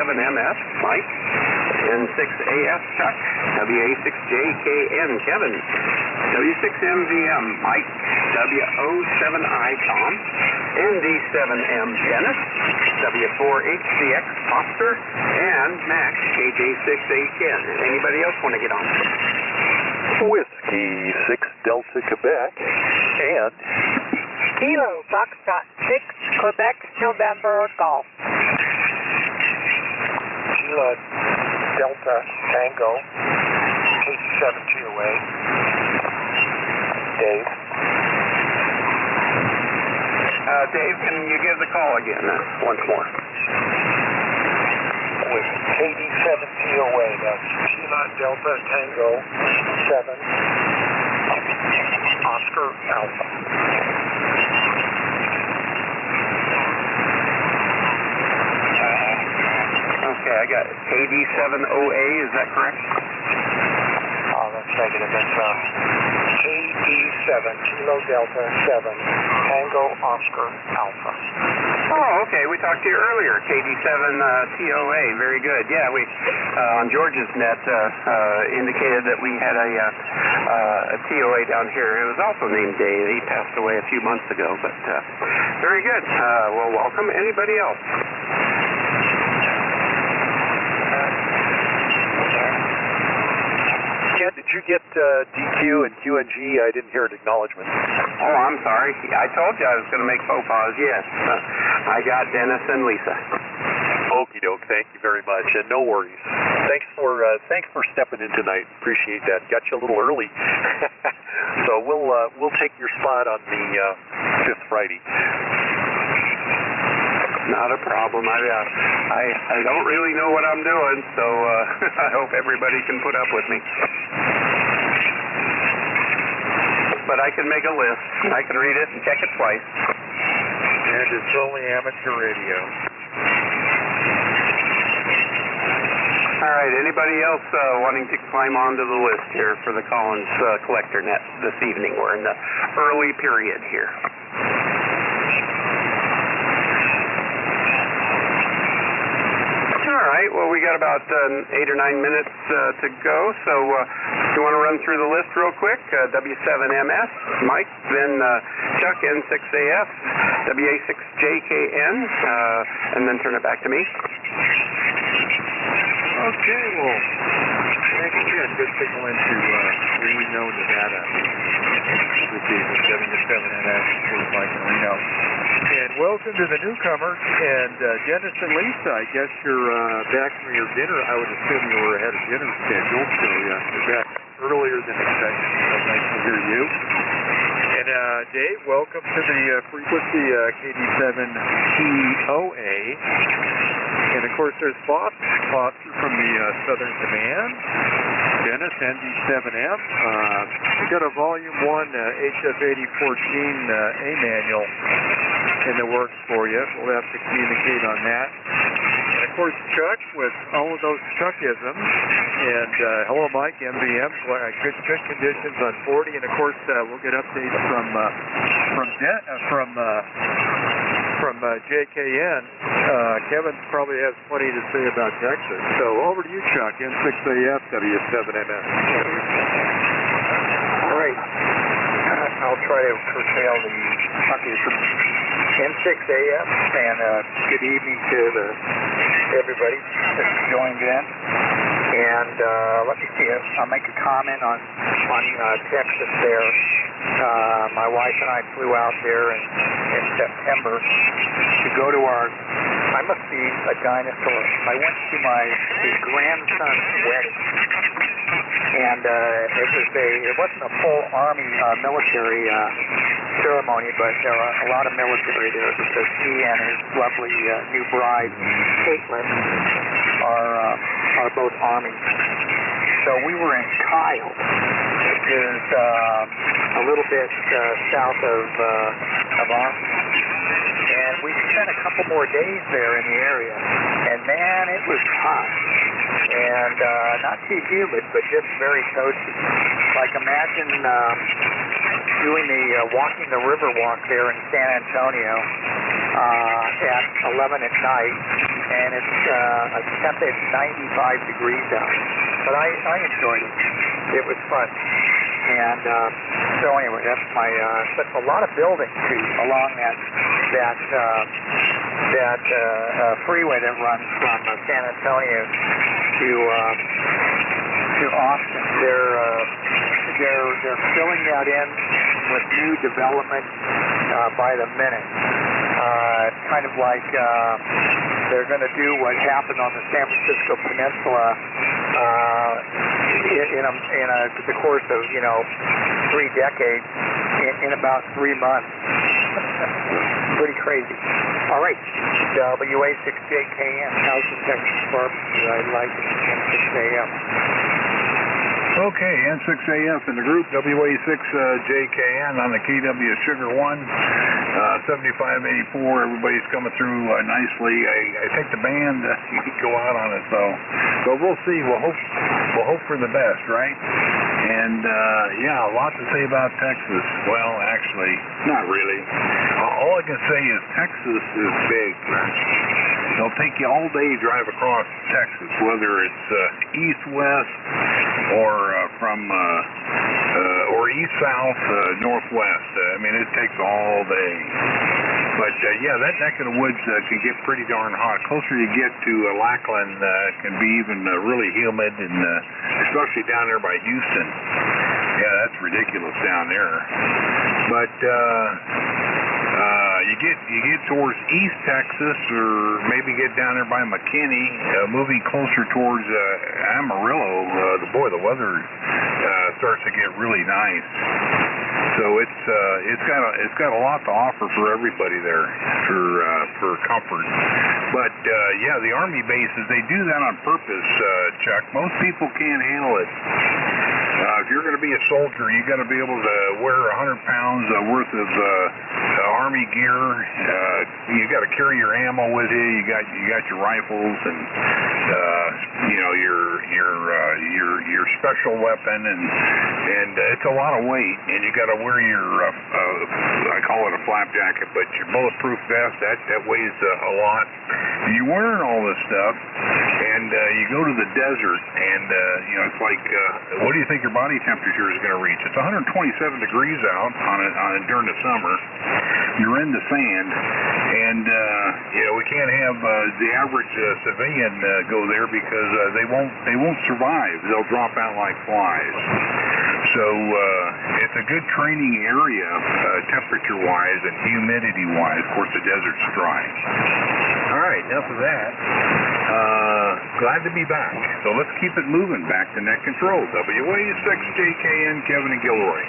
7MS, Mike. N6AS, Chuck. WA6JKN, Kevin. W6MVM, Mike. W07I, Tom. ND7M, Dennis. W4HCX, Oscar. And Max, KJ6A10. Anybody else want to get on? Whiskey 6 Delta Quebec and Kilo Foxtrot 6 Quebec November Golf. Kilo Delta Tango 87208. Dave. Dave, can you give the call again once more? With KD7TOA, that's Kilo Delta Tango 7 Oscar Alpha. Okay, I got it. KD7OA, is that correct? Oh, that's negative. That's KD7 Kilo Delta 7 Tango Oscar Alpha. Oh, okay. We talked to you earlier. KD7TOA. Very good. Yeah, we on George's net indicated that we had a TOA down here. It was also named Dave. He passed away a few months ago, but very good. Well, welcome. Anybody else? Ken, did you get DQ and QNG? I didn't hear an acknowledgement. Oh, I'm sorry. I told you I was going to make faux pas. Yes. I got Dennis and Lisa. Okie doke. Thank you very much, and no worries. Thanks for stepping in tonight. Appreciate that. Got you a little early, so we'll take your spot on the fifth Friday. Not a problem. I don't really know what I'm doing, so I hope everybody can put up with me. But I can make a list. I can read it and check it twice. And it's only amateur radio. All right. Anybody else wanting to climb onto the list here for the Collins Collector Net this evening? We're in the early period here. All right, well, we got about 8 or 9 minutes to go, so you want to run through the list real quick? W7MS, Mike, then Chuck, N6AF, WA6JKN, and then turn it back to me. Okay, well, thanks again. Good signal into Reno, Nevada. This evening, W7MS, Mike and Reno. And welcome to the newcomers, and Dennis and Lisa, I guess you're back from your dinner. I would assume you were ahead of dinner schedule, so you're back earlier than expected. So nice to hear you. And Dave, welcome to the frequency KD7TOA. And of course, there's Foster from the Southern Command. Dennis, ND7M. We got a Volume 1 HF8014 A manual in the works for you. We'll have to communicate on that. And of course, Chuck with all of those Chuckisms. And hello, Mike, MVM. Good conditions on 40. And of course, we'll get updates from JKN. Kevin probably has plenty to say about Texas. So over to you, Chuck, N6AF, W7MS. All right. I'll try to curtail the N6AF, and good evening to everybody that's joined in. And let me see, I'll make a comment on Texas there. My wife and I flew out there in September to go to I must be a dinosaur. I went to my grandson's wedding. And it wasn't a full Army military ceremony, but there were a lot of military there because he and his lovely new bride, Caitlin, are both Army. So we were in Kyle, which is a little bit south of Austin. And we spent a couple more days there in the area. And man, it was hot. And not too humid, but just very toasty. Like imagine doing walking the river walk there in San Antonio at 11 at night and it's a tepid 95 degrees out. But I enjoyed it. It was fun. And so anyway, that's my. But a lot of building too along that freeway that runs from San Antonio to Austin. They're filling that in with new development by the minute. Kind of like they're going to do what happened on the San Francisco Peninsula in the course of 3 decades in about 3 months. Pretty crazy. All right, WA6JKN, Housing Texas Barbecue. I like it. 6 a.m. Okay, N6AF in the group, WA6JKN on the KW Sugar 1, 7584. Everybody's coming through nicely. I think the band might go out on it, though. But we'll see. We'll hope for the best, right? And, yeah, a lot to say about Texas. Well, actually, not really. All I can say is Texas is big. It'll take you all day to drive across Texas, whether it's east-west or or east-south, northwest. I mean, it takes all day. But, yeah, that neck of the woods can get pretty darn hot. Closer you get to Lackland, it can be even really humid, and especially down there by Houston. Yeah, that's ridiculous down there. But you get towards East Texas, or maybe get down there by McKinney, moving closer towards Amarillo. The weather starts to get really nice. So it's got a lot to offer for everybody there for comfort. But yeah, the Army bases, they do that on purpose, Chuck. Most people can't handle it. If you're going to be a soldier, you got to be able to wear 100 pounds worth of Army gear. You got to carry your ammo with you. You got your rifles and your special weapon, and it's a lot of weight. And you got to wear your I call it a flap jacket, but your bulletproof vest that weighs a lot. And you're wearing all this stuff, and you go to the desert, and it's like, what do you think your body temperature is going to reach? It's 127 degrees out during the summer. You're in the sand, and we can't have the average civilian go there because they won't survive. They'll drop out like flies. So it's a good training area, temperature-wise and humidity-wise. Of course, the desert's dry. All right, enough of that. Glad to be back. So let's keep it moving. Back to net control. WA6JKN, Kevin and Gilroy.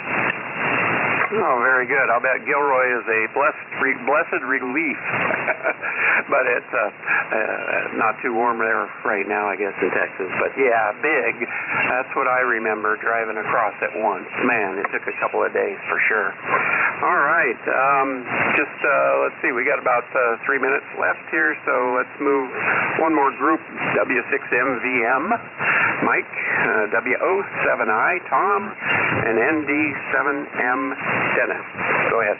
Oh, very good. I'll bet Gilroy is a blessed relief. But it's not too warm there right now, I guess, in Texas. But yeah, big. That's what I remember driving across at once. Man, it took a couple of days for sure. All right. Let's see. We got about 3 minutes left here, so let's move one more group. W6MVM, Mike, W07I, Tom, and ND7M, Dennis. Go ahead.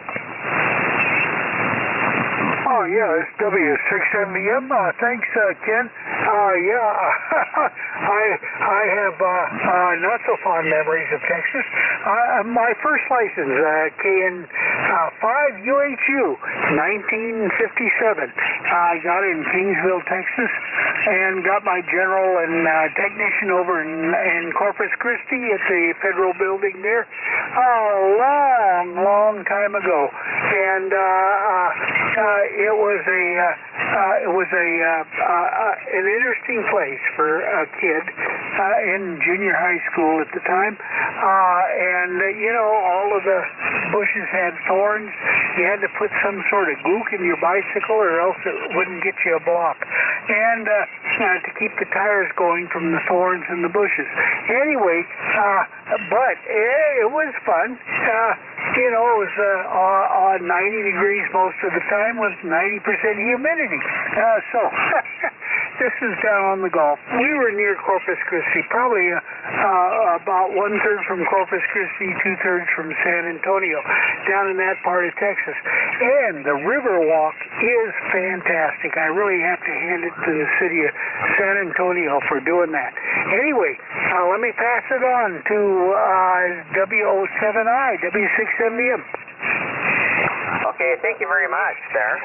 Oh, yeah, it's W6MVM. Thanks, Ken. I have not so fond memories of Texas. My first license, KN5UHU, 1957. I got it in Kingsville, Texas, and got my general and technician over in Corpus Christi at the federal building there a long time ago. And it was an interesting place for a kid in junior high school at the time, and all of the bushes had thorns. You had to put some sort of gook in your bicycle, or else it wouldn't get you a block, and to keep the tires going from the thorns and the bushes. Anyway, but it was fun. It was on 90 degrees most of the time with 90% humidity. So this is down on the Gulf. We were near Corpus Christi, probably about 1/3 from Corpus Christi, 2/3 from San Antonio, down in that part of Texas. And the Riverwalk is fantastic. I really have to hand it to the city of San Antonio for doing that. Anyway, let me pass it on to W07I, W6MDM. Okay, thank you very much, sir.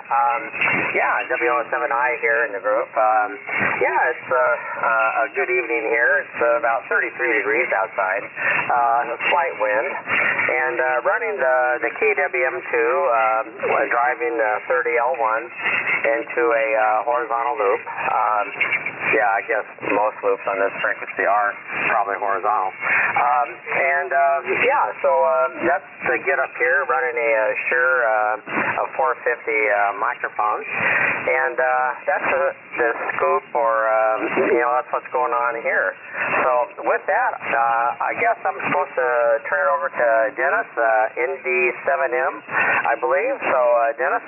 W07I here in the group. It's a good evening here. It's about 33 degrees outside. A slight wind. And running the KWM2, driving 30L1 into a horizontal loop. I guess most loops on this frequency are probably horizontal. That's to get up here, running a Shure 450 microphone. And that's the scoop, or, that's what's going on here. So with that, I guess I'm supposed to turn it over to Dennis, ND7M, I believe. So, Dennis,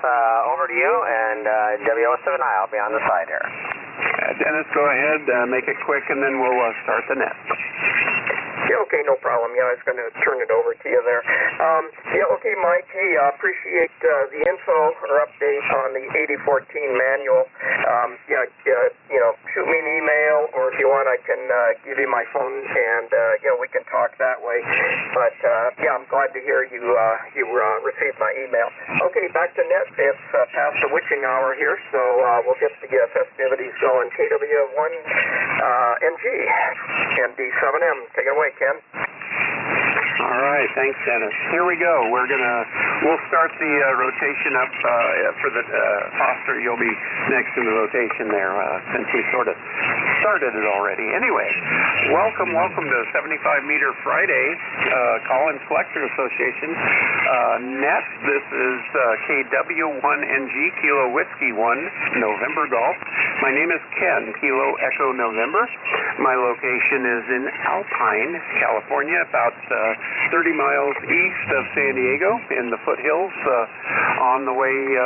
over to you, and W07I, I'll be on the side here. Dennis, go ahead, make it quick, and then we'll start the net. Yeah, okay, no problem. I was going to turn it over to you there. Okay, Mike, hey, appreciate the info or update on the 8014 manual. Shoot me an email, or if you want, I can give you my phone, and, we can talk that way. But, I'm glad to hear you received my email. Okay, back to net. It's past the witching hour here, so we'll get the festivities going. KW1NG, MD7M. Take it away, Ken. All right, thanks, Dennis. Here we go. We'll start the rotation up for the Foster. You'll be next in the rotation there, since we sort of started it already. Anyway, welcome to 75 Meter Friday, Collins Collectors Association. Net, this is KW1NG, Kilo Whiskey 1, November Golf. My name is Ken, Kilo Echo November. My location is in Alpine, California, about 30 miles east of San Diego in the foothills on the way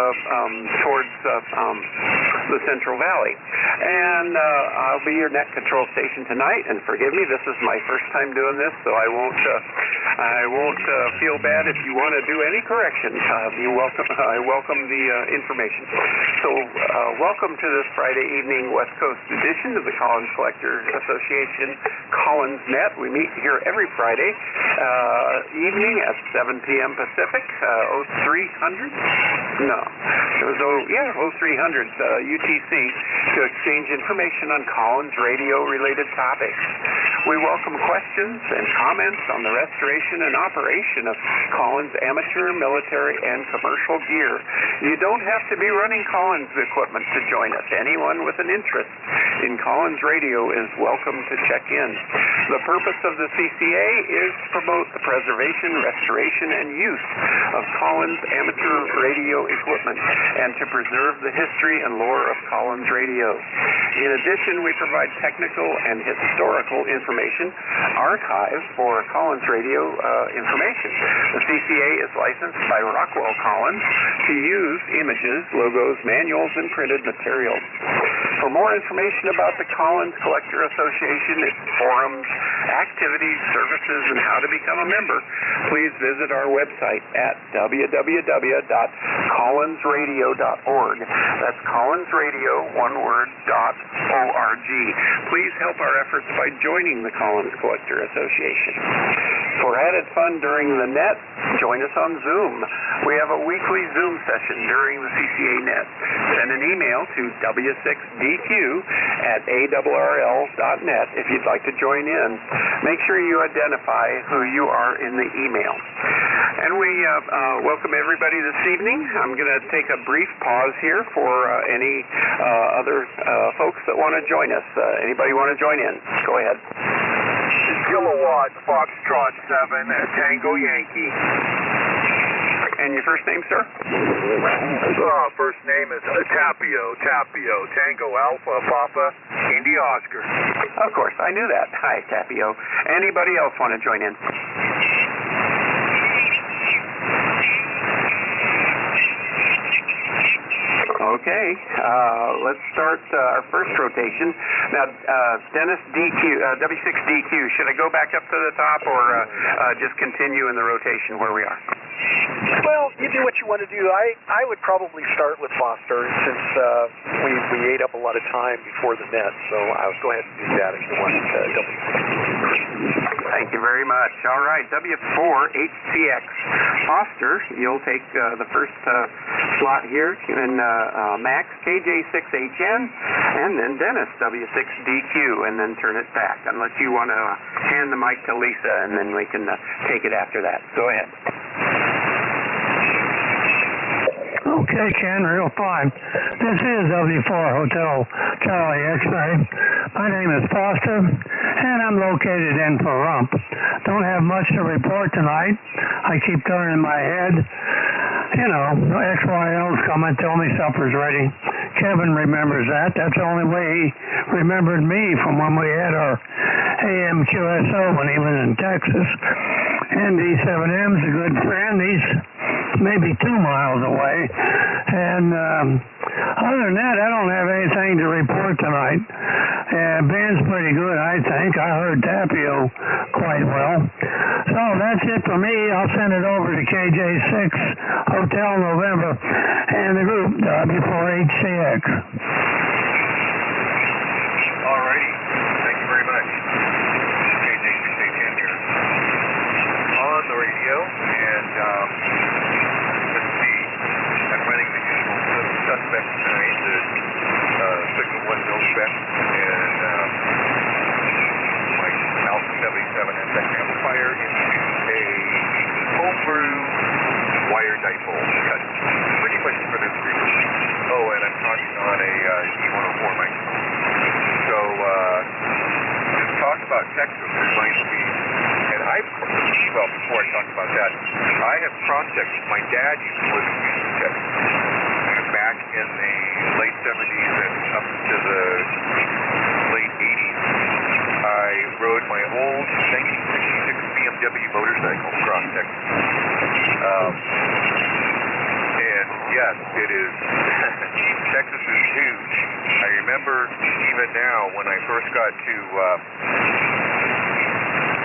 towards the Central Valley. And I'll be your net control station tonight, and forgive me, this is my first time doing this, so I won't feel bad if you want to do any corrections. I welcome the information. So welcome to this Friday evening West Coast edition of the Collins Collectors Association Collins Net. We meet here every Friday evening at 7 p.m. Pacific, 0300? No. It was 0300 UTC to exchange information on Collins radio-related topics. We welcome questions and comments on the restoration and operation of Collins amateur, military, and commercial gear. You don't have to be running Collins equipment to join us. Anyone with an interest in Collins radio is welcome to check in. The purpose of the CCA is to promote the preservation, restoration, and use of Collins amateur radio equipment and to preserve the history and lore of Collins radio. In addition, we provide technical and historical information archives for Collins radio information. The CCA is licensed by Rockwell Collins to use images, logos, manuals, and printed materials. For more information about the Collins Collector Association, its forums, activities, services, and how to become a member, please visit our website at www.collinsradio.org. That's collinsradio, one word, .org. Please help our efforts by joining the Collins Collector Association. For added fun during the net, join us on Zoom. We have a weekly Zoom session during the CCA net. Send an email to w6dq@arrl.net if you'd like to join in. Make sure you identify who you are in the email. And we welcome everybody this evening. I'm going to take a brief pause here for any other folks that want to join us. Anybody want to join in? Go ahead. Kilowatt Foxtrot 7 Tango Yankee. And your first name, sir? First name is Tapio, Tango Alpha Papa Indy Oscar. Of course, I knew that. Hi, Tapio. Anybody else want to join in? Okay, let's start our first rotation. Now, Dennis, W6DQ, should I go back up to the top or just continue in the rotation where we are? Well, you do what you want to do. I would probably start with Foster since we ate up a lot of time before the net, so I'll go ahead and do that if you want. Thank you very much. All right, W4HCX. Foster, you'll take the first slot here, and Max, KJ6HN, and then Dennis, W6DQ, and then turn it back, unless you want to hand the mic to Lisa, and then we can take it after that. Go ahead. Okay, Ken, real fine. This is W4 Hotel Charlie X-Ray. My name is Foster, and I'm located in Pahrump. Don't have much to report tonight. I keep turning my head. You know, XYL's come and tell me supper's ready. Kevin remembers that. That's the only way he remembered me from when we had our AMQSO when he was in Texas. And D7M's a good friend. He's maybe 2 miles away. And other than that, I don't have anything to report tonight. Ben's pretty good, I think. I heard Tapio quite well. So that's it for me. I'll send it over to KJ6 Hotel November and the group W4HCX. All righty. Thank you very much. KJ6HN here on the radio, and let's see. I'm running the usual suspect tonight, the signal 1 mil-spec, and my Alpha 77 SX amplifier into a homebrew wire dipole cut pretty much for this frequency. Oh, and I'm talking on a E104 microphone. So, this talk about Texas reminds me, and before I talk about that, I have cross-sectioned. My dad used to live in Houston, Texas. And back in the late 70s and up to the late 80s, I rode my old 1966 BMW motorcycle across Texas. And yes, it is. Texas is huge. I remember even now when I first got to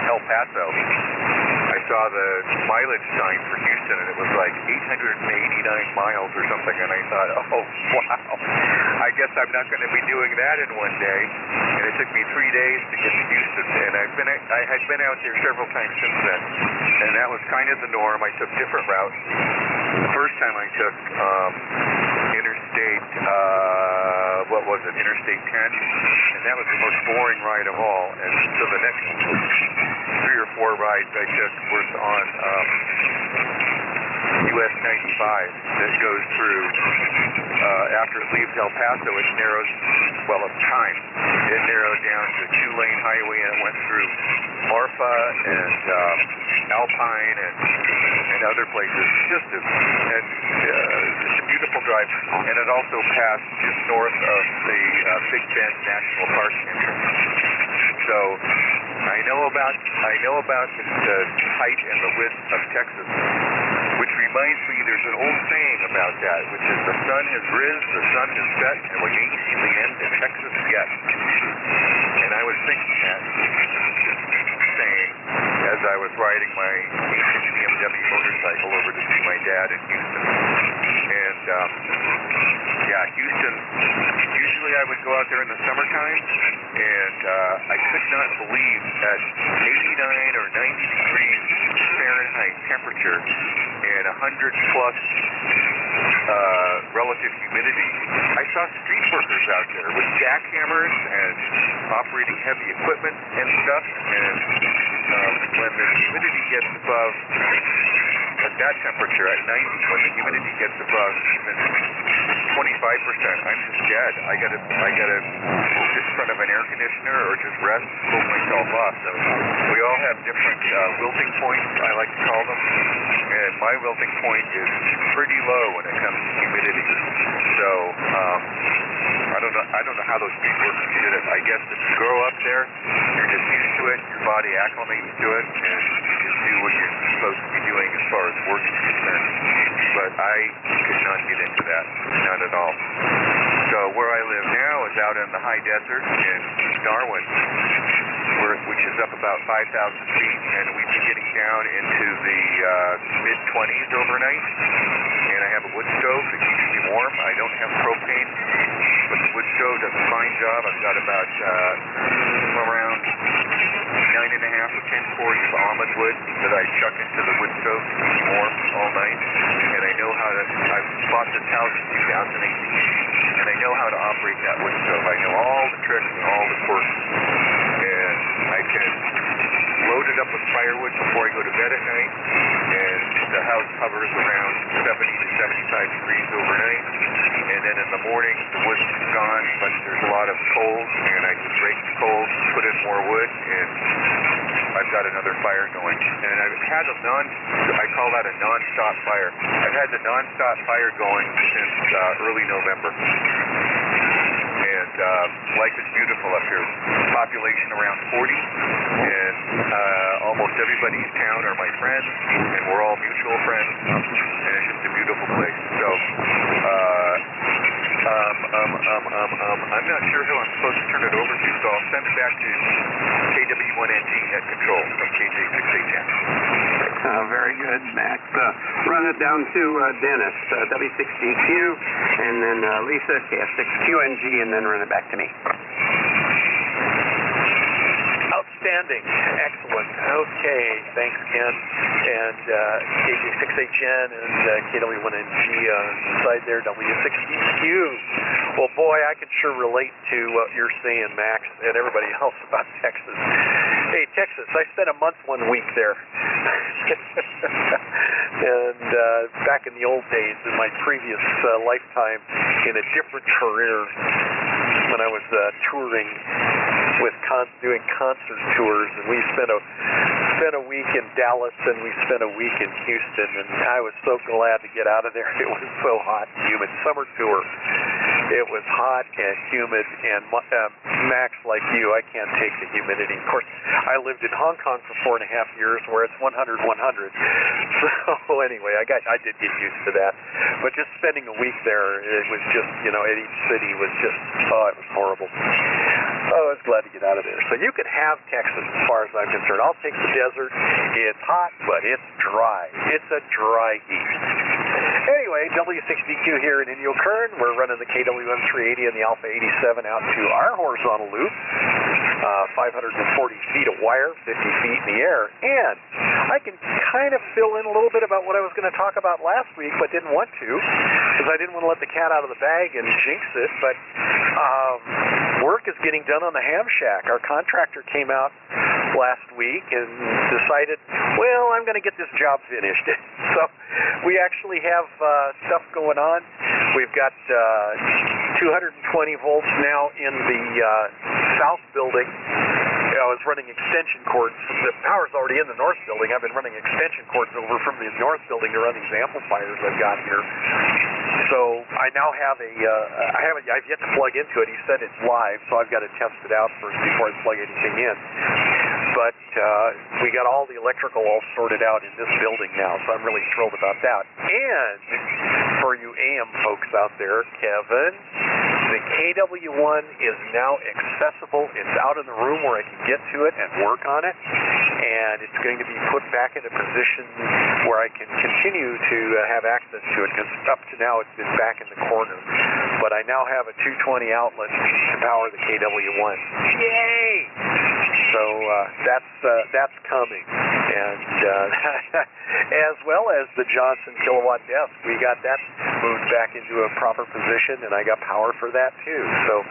El Paso, I saw the mileage sign for Houston, and it was like 889 miles or something, and I thought, oh, wow, I guess I'm not going to be doing that in one day. And it took me 3 days to get to Houston, and I had been out there several times since then, and that was kind of the norm. I took different routes. The first time I took Interstate, Interstate 10, and that was the most boring ride of all. And so the next 3 or 4 rides I took was on US 95 that goes through, after it leaves El Paso, it narrows, well, at the time, it narrowed down to a 2-lane highway, and it went through Marfa and Alpine and other places. Just a beautiful drive, and it also passed just north of the Big Bend National Park entrance. So I know about the height and the width of Texas, which reminds me there's an old saying about that, which is the sun has risen, the sun has set, and we ain't seen the end of Texas yet. And I was thinking that saying as I was riding my ancient BMW motorcycle over to see my dad in Houston. And Houston, usually I would go out there in the summertime, and I could not believe at 89 or 90 degrees Fahrenheit temperature and 100 plus relative humidity, I saw street workers out there with jackhammers and operating heavy equipment and stuff. And when the humidity gets above, at that temperature, at 90, when the humidity gets above even 25%, I'm just dead. I gotta sit in front of an air conditioner or just rest, cool myself off. So we all have different wilting points, I like to call them, and my wilting point is pretty low when it comes to humidity. So I don't know how those street workers did it. I guess if you grow up there, you're just used to it, your body acclimates to it, and you just do what you're supposed to be doing as far as work is concerned. But I could not get into that, not at all. So where I live now is out in the high desert in Darwin, which is up about 5,000 feet, and we've been getting down into the mid-20s overnight. And I have a wood stove that keeps me warm. I don't have propane, but the wood stove does a fine job. I've got about around 9.5 to 10 cords of almond wood that I chuck into the wood stove to keep me warm all night. And I know how to, I've bought this house in 2018, and I know how to operate that wood stove. I know all the tricks and all the quirks. And I can load it up with firewood before I go to bed at night, and the house hovers around 70 to 75 degrees overnight, and then in the morning the wood's gone, but there's a lot of coals, and I can break the coals, put in more wood, and I've got another fire going. And I've had I call that a non-stop fire. I've had the non-stop fire going since early November. And life is beautiful up here. Population around 40, and almost everybody in town are my friends, and we're all mutual friends, and it's just a beautiful place. So, I'm not sure who I'm supposed to turn it over to, so I'll send it back to KW1NG at control from KJ6A10. Very good, Max. Run it down to Dennis, W6DQ, and then Lisa, KF6QNG, and then run it back to me. Outstanding. Excellent. Okay. Thanks, Ken. And KJ6HN and KW1NG on the side there, W6DQ. Well, boy, I can sure relate to what you're saying, Max, and everybody else about Texas. Hey, Texas, I spent a month 1 week there. And back in the old days, in my previous lifetime, in a different career, when I was touring with doing concert tours, and we spent a week in Dallas, and we spent a week in Houston, and I was so glad to get out of there. It was so hot and humid. Summer tour. It was hot and humid, and Max, like you, I can't take the humidity. Of course, I lived in Hong Kong for 4.5 years, where it's 100, 100. So anyway, I did get used to that. But just spending a week there, it was just, at each city was just, it was horrible. Oh, I was glad to get out of there. So you can have Texas as far as I'm concerned. I'll take the desert. It's hot, but it's dry. It's a dry heat. Anyway, W6DQ here in Inyo Kern. We're running the KWM380 and the Alpha 87 out to our horizontal loop. 540 feet of wire, 50 feet in the air. And I can kind of fill in a little bit about what I was going to talk about last week, but didn't want to, because I didn't want to let the cat out of the bag and jinx it. But work is getting done on the ham shack. Our contractor came out last week and decided, well, I'm going to get this job finished. So we actually have stuff going on. We've got 220 volts now in the south building. I was running extension cords. The power's already in the north building. I've been running extension cords over from the north building to run these amplifiers I've got here. So I now have I've yet to plug into it. He said it's live, so I've got to test it out first before I plug anything in. But we got all the electrical all sorted out in this building now, so I'm really thrilled about that. And for you AM folks out there, Kevin, the KW1 is now accessible. It's out in the room where I can get to it and work on it, and it's going to be put back in a position where I can continue to have access to it, because up to now it's been back in the corner. But I now have a 220 outlet to power the KW1. Yay! So that's coming, and as well as the Johnson kilowatt desk, we got that moved back into a proper position, and I got power for that too. So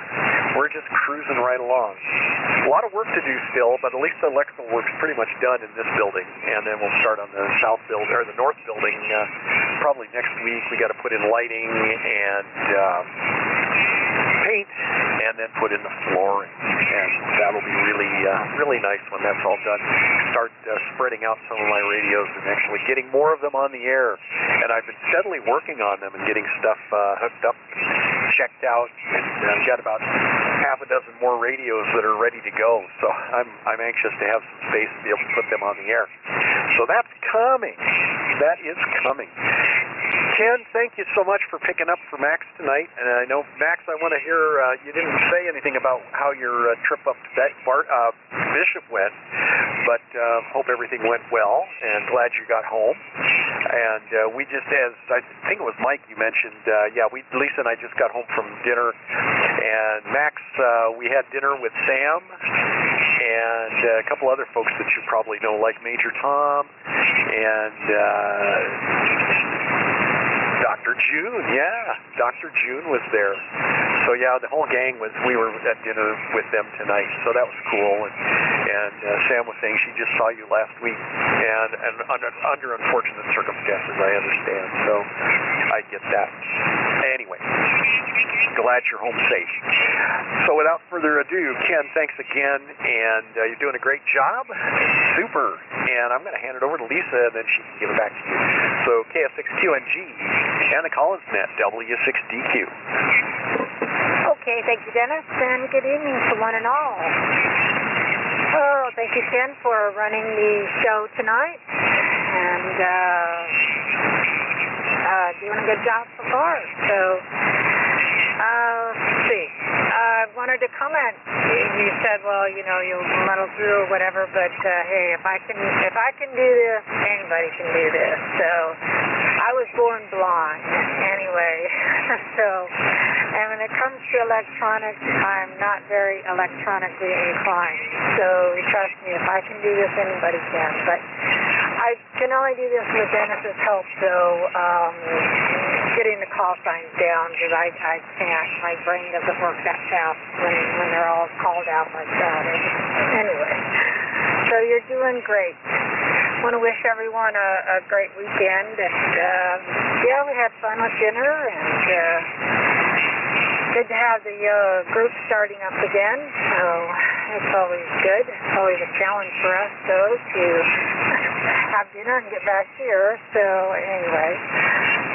we're just cruising right along. A lot of work to do still, but at least the electrical work's pretty much done in this building, and then we'll start on the south building or the north building probably next week. We got to put in lighting and paint, and then put in the flooring, and that'll be really nice when that's all done. Start spreading out some of my radios and actually getting more of them on the air. And I've been steadily working on them and getting stuff hooked up, checked out, and I've got about half a dozen more radios that are ready to go. So I'm anxious to have some space to be able to put them on the air. So that's coming. That is coming. Ken, thank you so much for picking up for Max tonight. And I know, Max, I want to hear, you didn't say anything about how your trip up to Bishop went, but hope everything went well, and glad you got home. And we just, as I think it was Mike you mentioned, Lisa and I just got home from dinner, and Max, we had dinner with Sam and a couple other folks that you probably know, like Major Tom and Dr. June. Yeah, Dr. June was there. So yeah, the whole gang we were at dinner with them tonight, so that was cool. And Sam was saying she just saw you last week, and under unfortunate circumstances, I understand. So I get that. Anyway, glad you're home safe. So without further ado, Ken, thanks again, and you're doing a great job. Super. And I'm going to hand it over to Lisa, and then she can give it back to you. So KF6QNG and the Collins Net, W6DQ. Okay, thank you, Dennis, and good evening to one and all. Oh, thank you, Ken, for running the show tonight, and doing a good job so far. So, let's see. I wanted to comment. You said, well, you know, you'll muddle through or whatever, but hey, if I can do this, anybody can do this. So, I was born blind anyway. So, and when it comes to electronics, I'm not very electronically inclined. So, trust me, if I can do this, anybody can. But I can only do this with Dennis's help, so getting the call signs down, because I can't. My brain doesn't work that fast when they're all called out like that. Anyway, so you're doing great. I want to wish everyone a great weekend, and yeah, we had fun with dinner, and good to have the group starting up again. So it's always good. It's always a challenge for us, though, to have dinner and get back here. So anyway,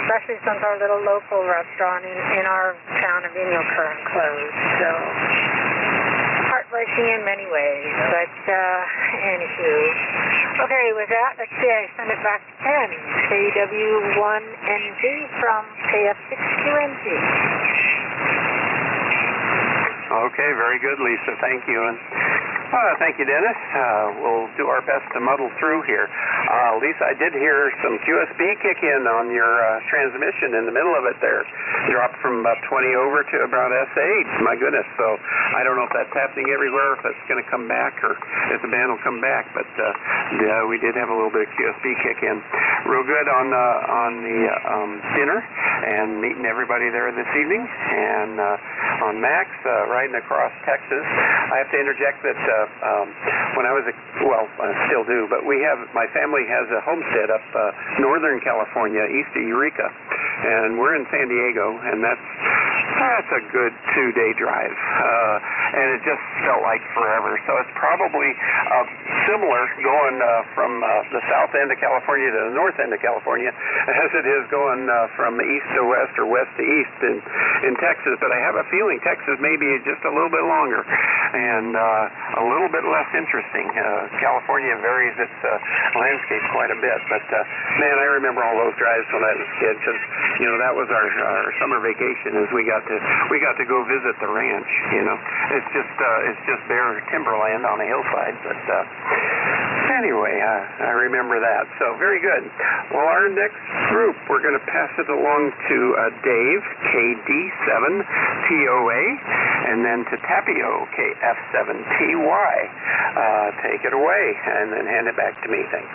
especially since our little local restaurant in our town of Inyo current closed. So heartbreaking in many ways, but anywho. Okay, with that, let's see, I send it back to Ken, KW1NG from KF6QNG. Okay, very good, Lisa. Thank you. And thank you, Dennis. We'll do our best to muddle through here. Lisa, I did hear some QSB kick in on your transmission in the middle of it there. Dropped from about 20 over to about S8. My goodness. So I don't know if that's happening everywhere, if it's going to come back, or if the band will come back. But yeah, we did have a little bit of QSB kick in. Real good on the dinner and meeting everybody there this evening. And on Max, riding across Texas. I have to interject that when I was I still do, but my family has a homestead up northern California, east of Eureka, and we're in San Diego, and that's a good 2-day drive, and it just felt like forever. So it's probably similar going from the south end of California to the north end of California as it is going from east to west or west to east in Texas. But I have a feeling Texas may be just a little bit longer and a little bit less interesting. California varies its landscape quite a bit, but man, I remember all those drives when I was a kid, because that was our summer vacation. As we got to go visit the ranch. It's just bare timberland on a hillside, but anyway, I remember that. So very good. Well, our next group, we're going to pass it along to Dave, KD7TOA, and then to Tapio, KF7TY. Take it away, and then hand it back to me. Thanks.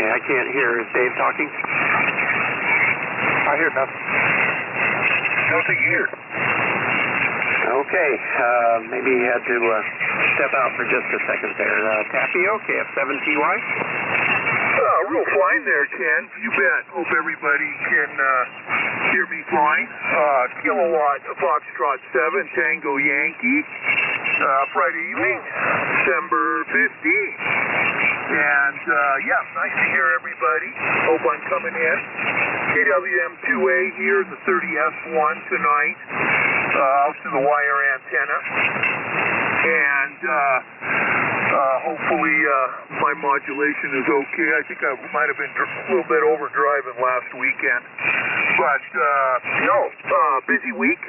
I can't hear. Is Dave talking? I hear nothing. Nothing here. Okay. Maybe he had to step out for just a second there. Tapio, KF7TY? Real fine there, Ken. You bet. Hope everybody can hear me fine. Kilowatt Foxtrot 7, Tango Yankee. Friday evening, December 15th. And, yeah, nice to hear everybody. Hope I'm coming in. KWM2A here, the 30S1 tonight, out to the wire antenna. And hopefully my modulation is okay. I think I might have been a little bit overdriving last weekend. But, busy week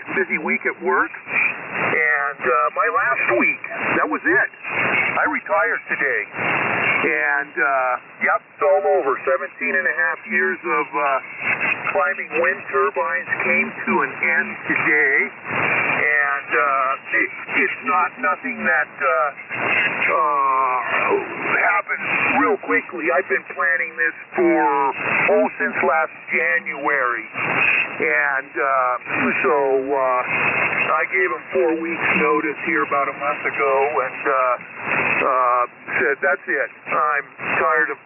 at work. And my last week, that was it. I retired today. And, it's all over. 17 and a half years of climbing wind turbines came to an end today. And it's not nothing that happened real quickly. I've been planning this since last January. And so I gave him 4 weeks notice here about a month ago and said, that's it. I'm tired of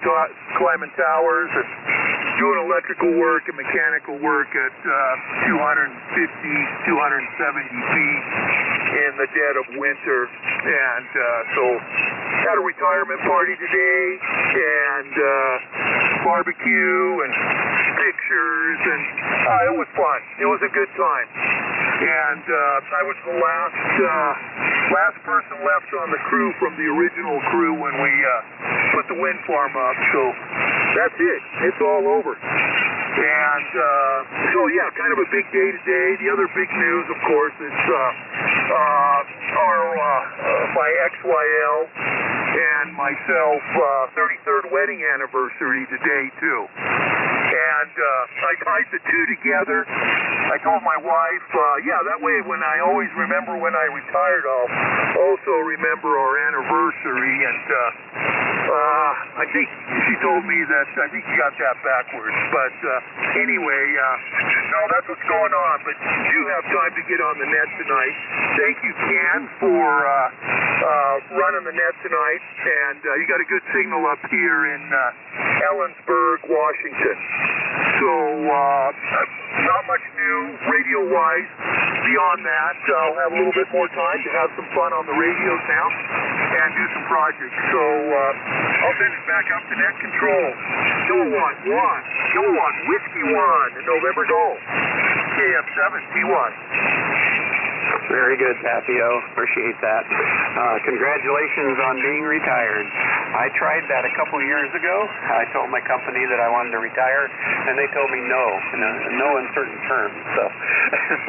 climbing towers and doing electrical work and mechanical work at 250, 270 feet in the dead of winter. And so had a retirement party today and barbecue and pictures, and it was fun. It was a good time. And I was the last person left on the crew from the original crew when we put the wind farm up. So that's it. It's all over. And kind of a big day today. The other big news, of course, is my XYL and myself 33rd wedding anniversary today too. And I tied the two together. I told my wife, that way when I always remember when I retired, I'll also remember our anniversary. And I think she told me that I think you got that backwards. But anyway, no, that's what's going on. But you do have time to get on the net tonight. Thank you, Ken, for running the net tonight. And you got a good signal up here in Ellensburg, Washington. So not much new radio-wise. Beyond that, I'll have a little bit more time to have some fun on the radios now and do some projects. So I'll send it back up to net control. Kilowatt 1, Kilowatt Whiskey 1, November Golf, KF7 T1. Very good, Papio. Appreciate that. Congratulations on being retired. I tried that a couple years ago. I told my company that I wanted to retire, and they told me no in certain terms. So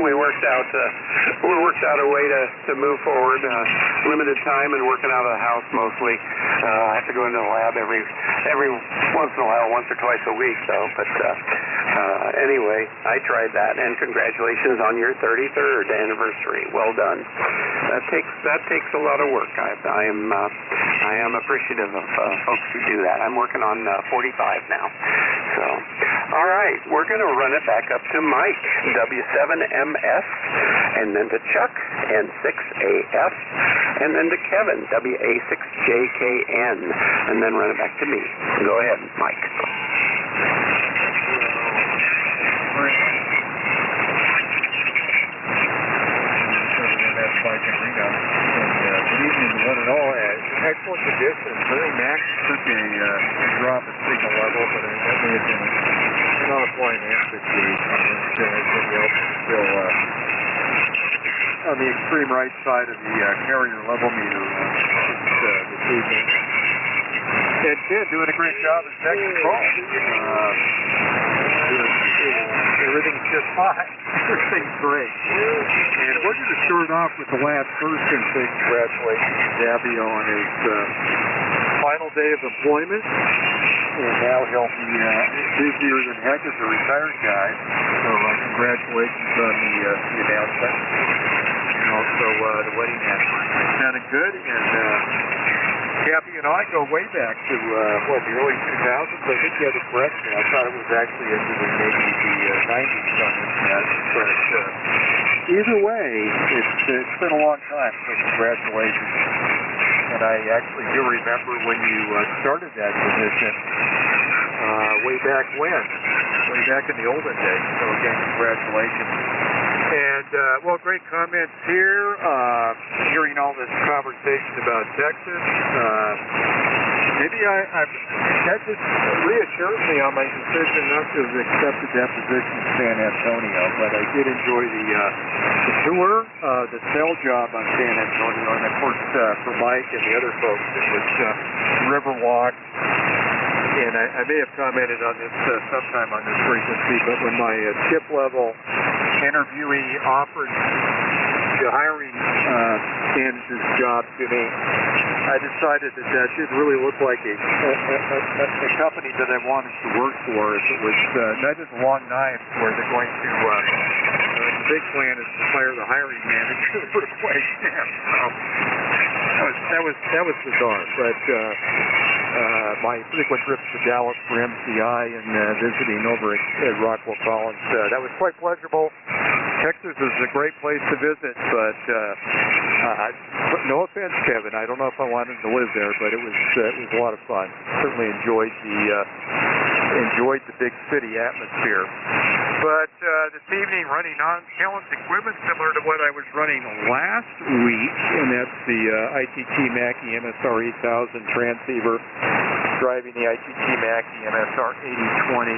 we worked out a way to move forward. Limited time and working out of the house mostly. I have to go into the lab every once in a while, once or twice a week, though. But anyway, I tried that, and congratulations on your 33rd anniversary. Well done. That takes a lot of work. I am appreciative of folks who do that. I'm working on 45 now. So, all right, we're going to run it back up to Mike, W7MS, and then to Chuck, N6AF, and then to Kevin, WA6JKN, and then run it back to me. Go ahead, Mike. Mike and Reno. And good evening to one and all. Excellent conditions. Very max took a drop in signal level, but that may have been an offline amp situation. Everybody else is still on the extreme right side of the carrier level meter this evening. And Ken doing a great job as net control. Everything's just fine. Everything's great. And we're going to start off with the last person and say congratulations to Dabio on his final day of employment. And now he'll be busier than heck as a retired guy. So congratulations on the announcement. And also the wedding anniversary. Sounded good. And Kathy and I go way back to, the early 2000s. I think you had to correct me. I thought it was actually into maybe the 90s on this net. But either way, it's been a long time, so congratulations. And I actually do remember when you started that position way back when. Way back in the olden days. So again, congratulations. And, well, great comments here. Hearing all this conversation about Texas. Maybe that just reassures me on my decision not to accept the deposition in San Antonio, but I did enjoy the tour, the sell job on San Antonio, and of course for Mike and the other folks, it was Riverwalk. And I may have commented on this sometime on this frequency, but when my tip level interviewee offered the hiring candidate's job to me, I decided that didn't really look like a company that I wanted to work for. If it was not just long knives where they're going to, the big plan is to fire the hiring manager to replace him. That was bizarre, but my frequent trips to Dallas for MCI and visiting over at Rockwell Collins, that was quite pleasurable. Texas is a great place to visit, but no offense, Kevin, I don't know if I wanted to live there, but it was a lot of fun. Certainly enjoyed the big city atmosphere. But this evening, running on Collins equipment similar to what I was running last week, and that's the ITT Mackie MSR 8000 transceiver, driving the ITT Mackie MSR 8020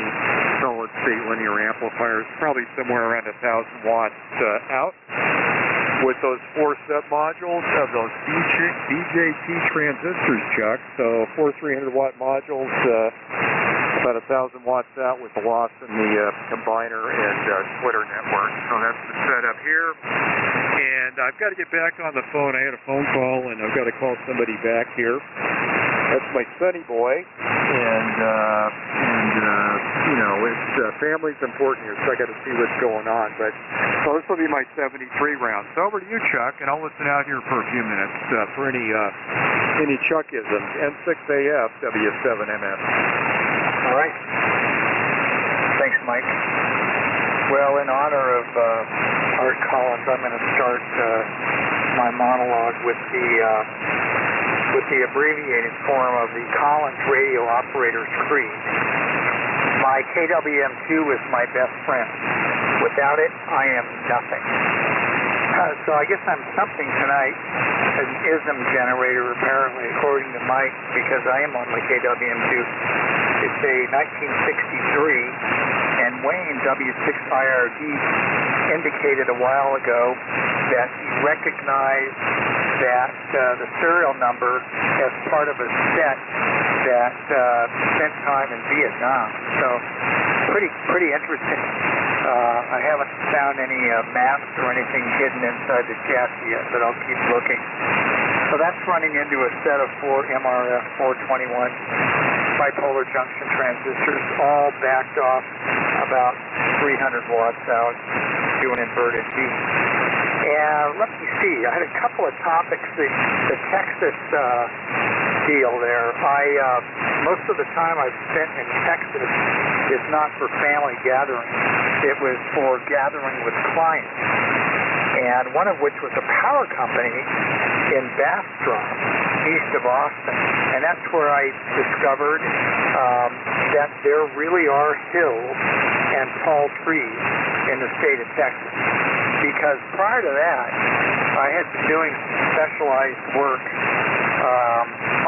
solid-state linear amplifiers, probably somewhere around 1,000 watts out, with those 4 sub-modules of those DJT transistors, Chuck. So 4 300-watt modules, about 1,000 watts out with the loss in the combiner and splitter network. So that's the setup here. And I've got to get back on the phone. I had a phone call, and I've got to call somebody back here. That's my sonny boy, and you know, it's family's important here, so I got to see what's going on. But so this will be my 73 round. So over to you, Chuck, and I'll listen out here for a few minutes for any Chuckisms. N6AF W7MS. All right. Thanks, Mike. Well, in honor of Art Collins, I'm going to start my monologue with the abbreviated form of the Collins Radio Operator's Creed. My KWM2 is my best friend. Without it, I am nothing. So I guess I'm something tonight, an ism generator apparently, according to Mike, because I am on my KWM2. It's a 1963, and Wayne, W6IRD, indicated a while ago that he recognized that the serial number as part of a set that spent time in Vietnam. So pretty interesting. I haven't found any maps or anything hidden inside the chassis yet, but I'll keep looking. So that's running into a set of 4 MRF 421 bipolar junction transistors, all backed off about 300 watts out to an inverted V. And let me see, I had a couple of topics. The Texas deal there. Most of the time I've spent in Texas is not for family gathering. It was for gathering with clients, and one of which was a power company in Bastrop, east of Austin. And that's where I discovered that there really are hills and tall trees in the state of Texas. Because prior to that, I had been doing specialized work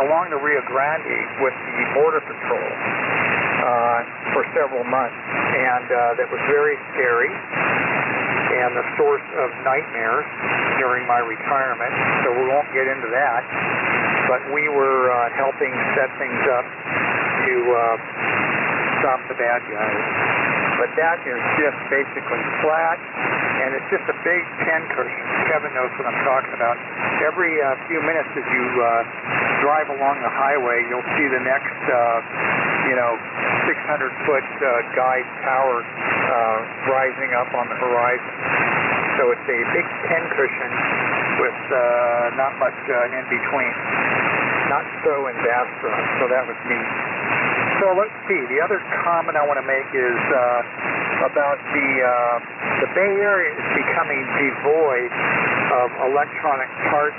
along the Rio Grande with the Border Patrol for several months, and that was very scary and the source of nightmares during my retirement, so we won't get into that. But we were helping set things up to stop the bad guys. But that is just basically flat, and it's just a big pincushion. Kevin knows what I'm talking about. Every few minutes as you drive along the highway, you'll see the next, 600-foot guide tower rising up on the horizon. So it's a big pincushion with not much in between. Not so in Bastrop, so that was neat. So let's see, the other comment I want to make is about the Bay Area is becoming devoid of electronic parts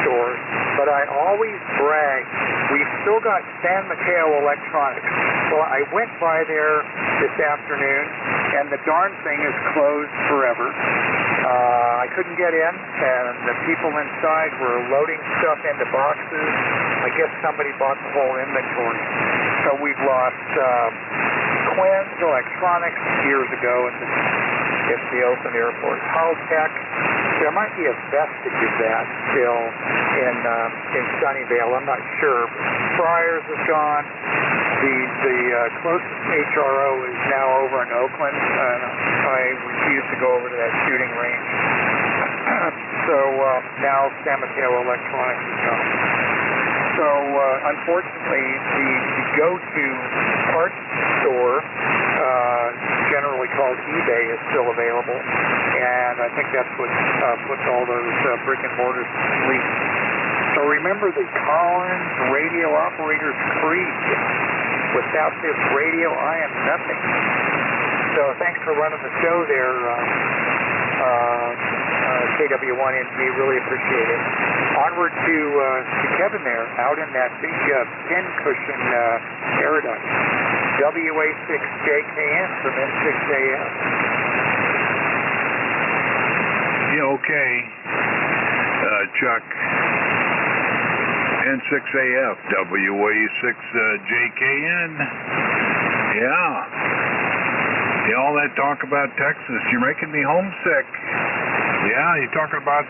stores, but I always brag, we've still got San Mateo Electronics. Well, I went by there this afternoon, and the darn thing is closed forever. I couldn't get in, and the people inside were loading stuff into boxes. I guess somebody bought the whole inventory. So we've lost Quinn's Electronics years ago at the open airport. Haltech, there might be a vestige of that still in Sunnyvale. I'm not sure. Fryers is gone. The closest HRO is now over in Oakland. I refuse to go over to that shooting range. So now San Mateo Electronics is gone. So unfortunately, the go-to parts store, generally called eBay, is still available, and I think that's what puts all those brick and mortars to sleep. So remember the Collins Radio Operator's Creed. Without this radio, I am nothing. So thanks for running the show there, KW1NG. Really appreciate it. Onward to Kevin there, out in that big pincushion paradise. WA6JKN from N6AF. Yeah, okay. Chuck. N6AF, WA6JKN. Yeah, all that talk about Texas, you're making me homesick. Yeah, you're talking about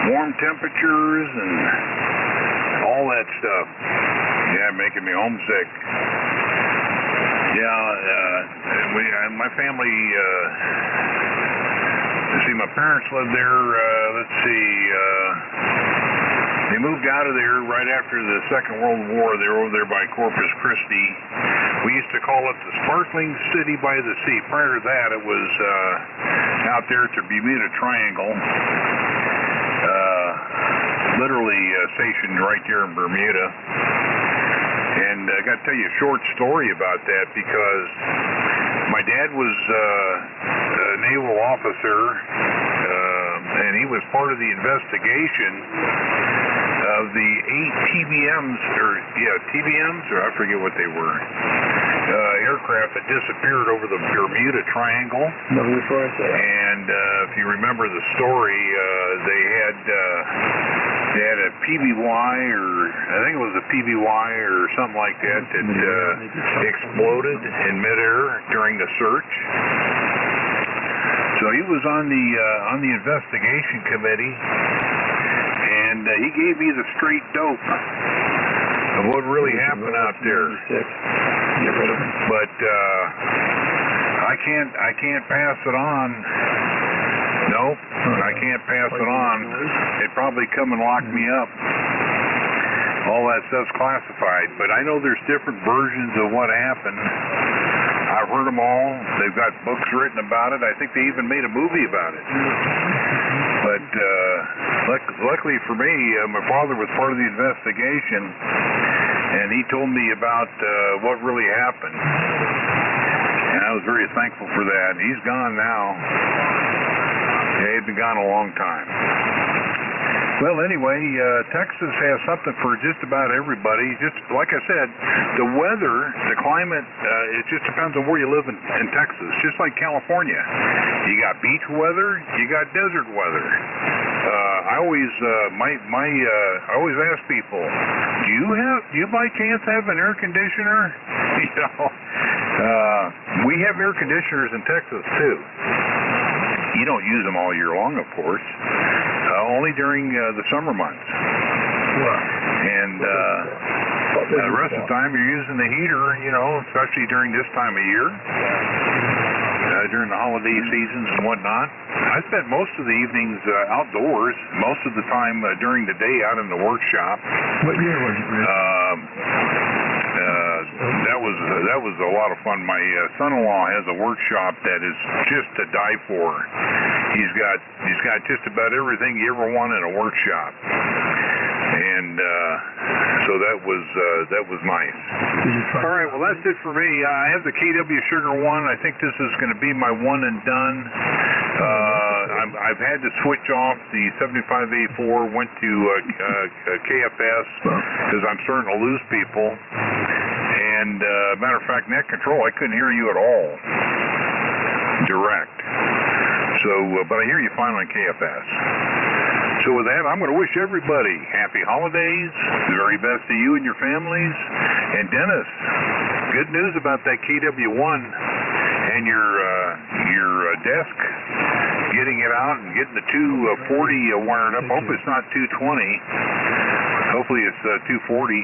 warm temperatures and all that stuff. Yeah, making me homesick. Yeah, my family, my parents lived there, they moved out of there right after the Second World War. They were over there by Corpus Christi. We used to call it the Sparkling City by the Sea. Prior to that, it was out there at the Bermuda Triangle. Literally stationed right there in Bermuda. And I got to tell you a short story about that because my dad was a naval officer, and he was part of the investigation of the 8 TBMs, or I forget what they were, aircraft that disappeared over the Bermuda Triangle. And if you remember the story, they had a PBY, or I think it was a PBY or something like that exploded in midair during the search. So he was on the investigation committee, and he gave me the straight dope of what really happened out there. But I can't pass it on. Nope, I can't pass it on. They'd probably come and lock me up. All that stuff's classified, but I know there's different versions of what happened. I've heard them all. They've got books written about it. I think they even made a movie about it. But luckily for me, my father was part of the investigation, and he told me about what really happened. And I was very thankful for that. He's gone now. Yeah, he's been gone a long time. Well, anyway, Texas has something for just about everybody. Just like I said, the weather, the climate, it just depends on where you live in Texas. Just like California, you got beach weather, you got desert weather. I always ask people, do you by chance have an air conditioner? We have air conditioners in Texas too. You don't use them all year long, of course. Only during the summer months. And the rest of the time you're using the heater, especially during this time of year, during the holiday seasons and whatnot. I spent most of the evenings outdoors, most of the time during the day out in the workshop. What year was it, Rick? That was a lot of fun. My son-in-law has a workshop that is just to die for. He's got just about everything you ever want in a workshop, and so that was nice. All right, well that's it for me. I have the KW Sugar 1. I think this is going to be my one and done. I've had to switch off the 75A4. Went to KFS because I'm starting to lose people. And matter of fact, net control, I couldn't hear you at all. direct. So, but I hear you fine on KFS. So with that, I'm going to wish everybody happy holidays, the very best to you and your families. And Dennis, good news about that KW1 and your desk, getting it out and getting the 240 wired up. Hope it's not 220. Hopefully it's 240.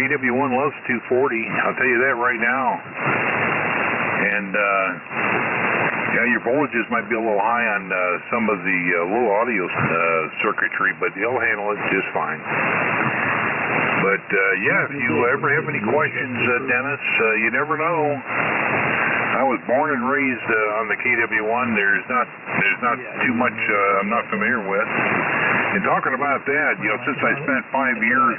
KW1 loves 240. I'll tell you that right now. And yeah, your voltages might be a little high on some of the low audio circuitry, but they'll handle it just fine. But yeah, if you ever have any questions, Dennis, you never know. I was born and raised on the KW1. There's not too much I'm not familiar with. And talking about that, you know, since I spent 5 years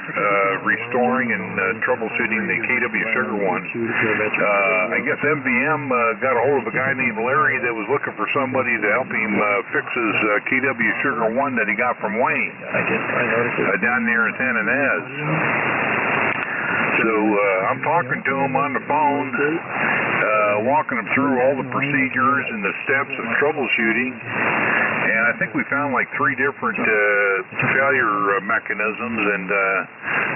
restoring and troubleshooting the KW Sugar One, I guess MVM got a hold of a guy named Larry that was looking for somebody to help him fix his KW Sugar One that he got from Wayne down there in San Ynez. So I'm talking to him on the phone, walking him through all the procedures and the steps of troubleshooting. And I think we found like 3 different failure mechanisms, and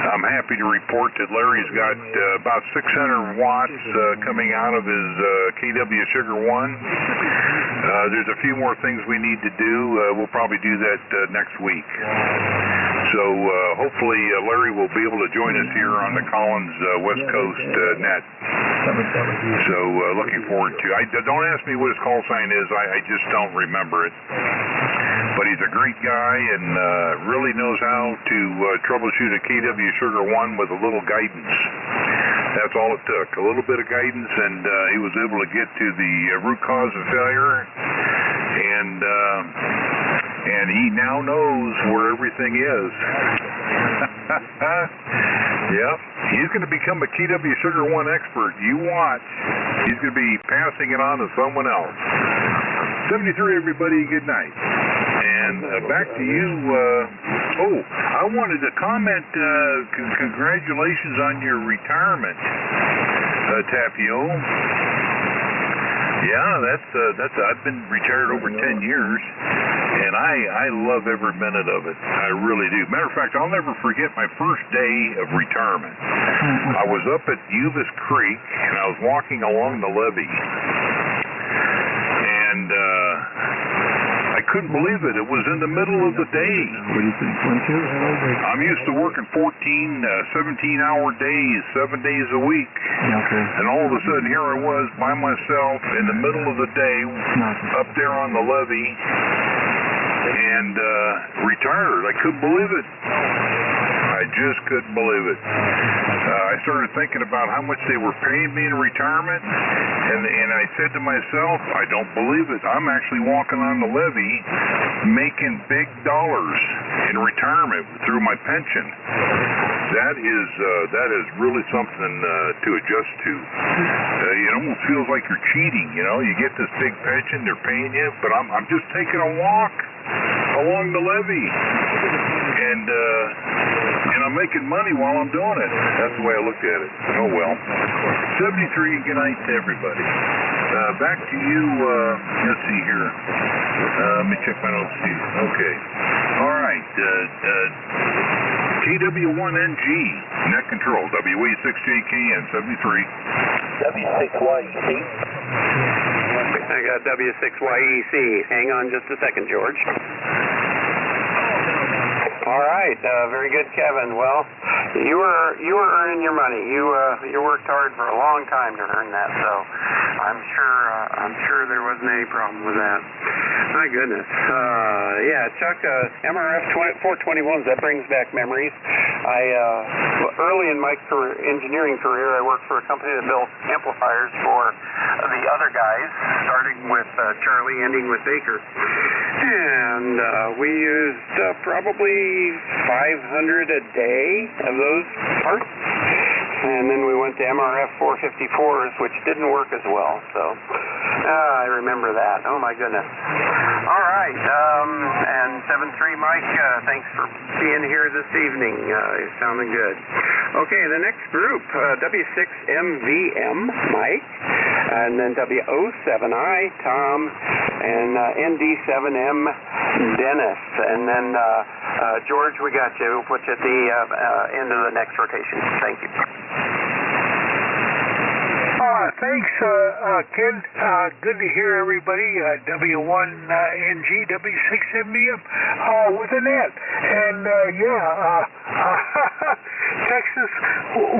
I'm happy to report that Larry's got about 600 watts coming out of his KW Sugar One. There's a few more things we need to do. We'll probably do that next week. So hopefully Larry will be able to join us here on the Collins West Coast net. So looking forward to it. Don't ask me what his call sign is. I just don't remember it. But he's a great guy and really knows how to troubleshoot a KW Sugar One with a little guidance. That's all it took. A little bit of guidance, and he was able to get to the root cause of failure. And he now knows where everything is. Yep. He's going to become a KW Sugar One expert. You watch. He's going to be passing it on to someone else. 73, everybody, good night. And back to you. I wanted to comment, congratulations on your retirement, Tapio. Yeah, that's I've been retired over 10 years, and I love every minute of it. I really do. Matter of fact, I'll never forget my first day of retirement. I was up at Uvis Creek, and I was walking along the levee, and I couldn't believe it. It was in the middle of the day. I'm used to working 14, 17-hour days, 7 days a week. Okay. And all of a sudden, here I was by myself in the middle of the day, up there on the levee, and retired. I couldn't believe it. I just couldn't believe it. I started thinking about how much they were paying me in retirement, and I said to myself, I don't believe it. I'm actually walking on the levee making big dollars in retirement through my pension. That is really something to adjust to. It almost feels like you're cheating, you know. You get this big pension, they're paying you, but I'm just taking a walk along the levee, and I'm making money while I'm doing it. That's the way I looked at it. Oh well. 73, good night to everybody. Back to you, let's see here. Let me check my notes here. Okay. All right. KW1NG, net control, WE6JKN 73. W6YEC. I got W6YEC. Hang on just a second, George. All right, very good, Kevin. Well, you were earning your money. You worked hard for a long time to earn that, so I'm sure there wasn't any problem with that. My goodness. Yeah, Chuck, MRF 421s, that brings back memories. Early in my engineering career, I worked for a company that built amplifiers for the other guys, starting with Charlie, ending with Baker. And we used probably 500 a day of those parts. And then we went to MRF 454s, which didn't work as well. So I remember that. Oh, my goodness. All right. And 73 Mike, thanks for being here this evening. You're sounding good. Okay, the next group, W6MVM, Mike. and then W07I, Tom, and ND7M, Dennis. And then, George, we got you. We'll put you at the end of the next rotation. Thank you. Thanks, Ken. Good to hear everybody. W1NG, W6MBM with an N. And Texas,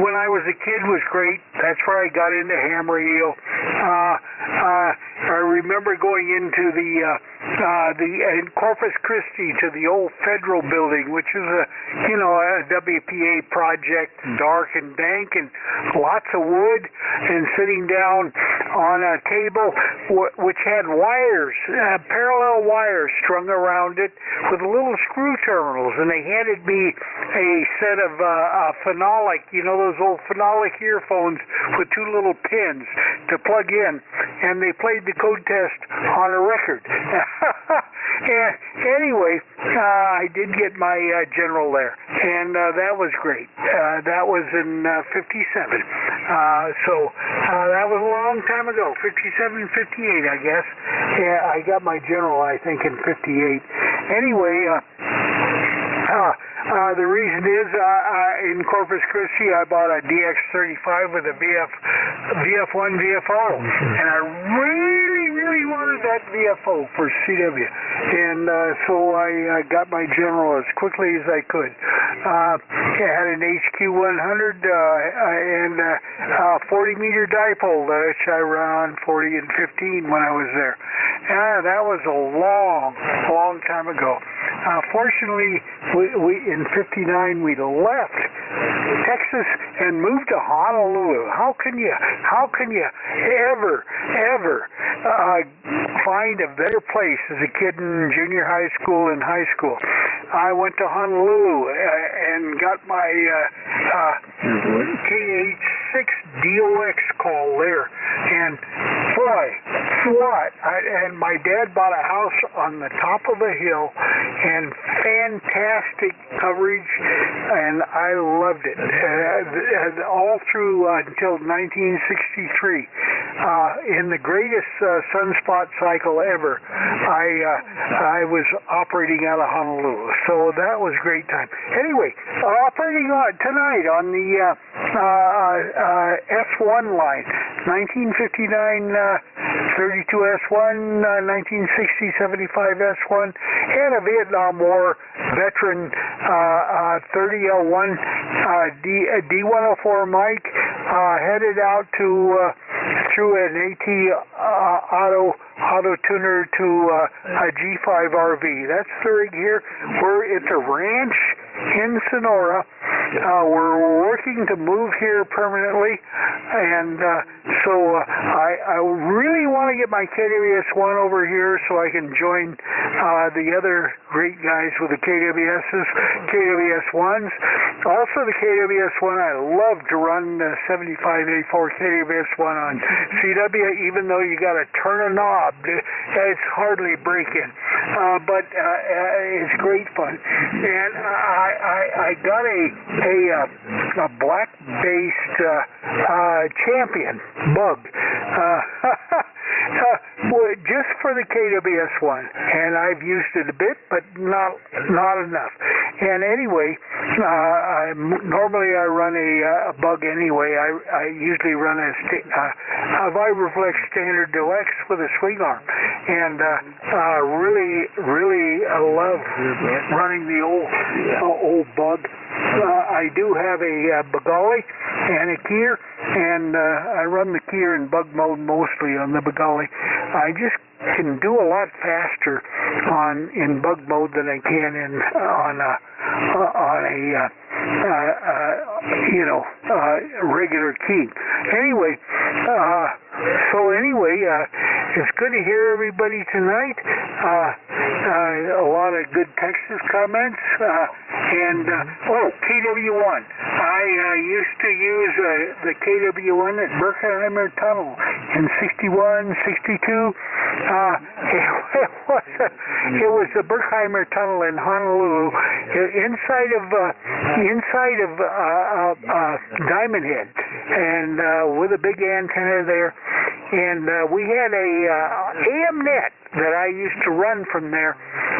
when I was a kid, was great. That's where I got into ham radio. I remember going into in Corpus Christi to the old federal building, which is a WPA project, dark and dank, and lots of wood, and sitting down on a table which had wires, parallel wires strung around it with little screw terminals, and they handed me a set of phenolic, those old phenolic earphones with two little pins to plug in, and they played the code test on a record. And anyway, I did get my general there, and that was great. That was in 57. So that was a long time ago, 57, 58, I guess. Yeah, I got my general, I think, in 58. Anyway, the reason is in Corpus Christi I bought a DX35 with a VF1 VFO, and I really wanted that VFO for CW, and so I got my general as quickly as I could. I had an HQ100 and a 40-meter dipole, which I ran 40 and 15 when I was there. That was a long time ago. Fortunately, we in 59 we left Texas and moved to Honolulu. How can you ever find a better place as a kid in junior high school and high school? I went to Honolulu and got my KH6 DOX call there, and boy, what! And my dad bought a house on the top of a hill, and fantastic coverage, and I loved it. All through until 1963, in the greatest sunspot cycle ever, I was operating out of Honolulu, so that was a great time. Anyway, operating tonight on the S1 line, 1959 32S1, 1960 75 S1, and a Vietnam War veteran 30L1 D104 mic, headed out to through an AT auto tuner to a G5 RV. That's the rig here. It's a ranch in Sonora. We're working to move here permanently, and so I really want to get my KWS-1 over here so I can join the other great guys with the KWS-1s. Also the KWS-1, I love to run the 7584 KWS-1 on CW, even though you got to turn a knob. It's hardly break-in, but it's great fun. And I got a black-based champion bug just for the KWS-1, and I've used it a bit, but not enough. And anyway, normally I run a bug anyway. I usually run a Vibroflex Standard Deluxe with a swing arm, and really love running the old bug. I do have a Begali and a Keir, and I run the Keir in bug mode mostly on the Begali. I just can do a lot faster in bug mode than I can on a regular key. Anyway, it's good to hear everybody tonight. A lot of good Texas comments. KW1. I used to use the KW1 at Berkheimer Tunnel in 61, 62. It was the Berkheimer Tunnel in Honolulu, inside of Diamond Head, and with a big antenna there. and we had a AM net that I used to run from there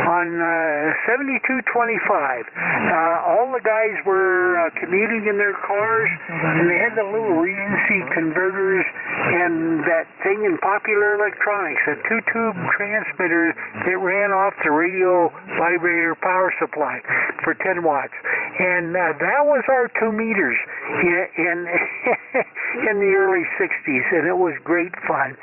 on 7225. All the guys were commuting in their cars, and they had the little Regency converters and that thing in Popular Electronics, a 2-tube transmitter that ran off the radio vibrator power supply for 10 watts. And that was our 2 meters in in the early 60s, and it was great fun.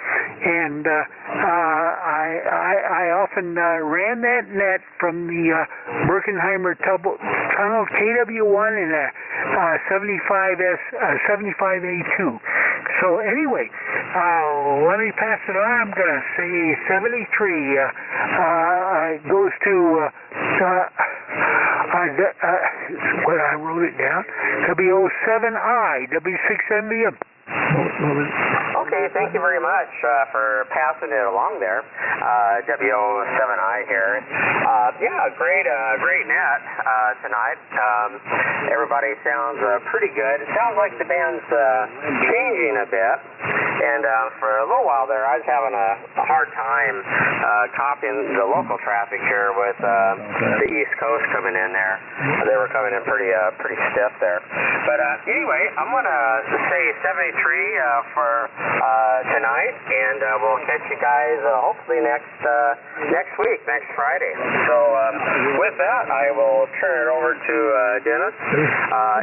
And I often ran that net from the Birkenheimer tunnel KW1 and a 75A2. So anyway, let me pass it on. I'm going to say 73 goes to what I wrote it down, W07I, W6MBM. Okay, thank you very much for passing it along there. W07I here. Yeah, great net tonight. Everybody sounds pretty good. It sounds like the band's changing a bit. And for a little while there, I was having a hard time copying the local traffic here with the East Coast coming in there. They were coming in pretty stiff there. But anyway, I'm going to say 73 for tonight, and we'll catch you guys hopefully next week, next Friday. So with that, I will turn it over to Dennis,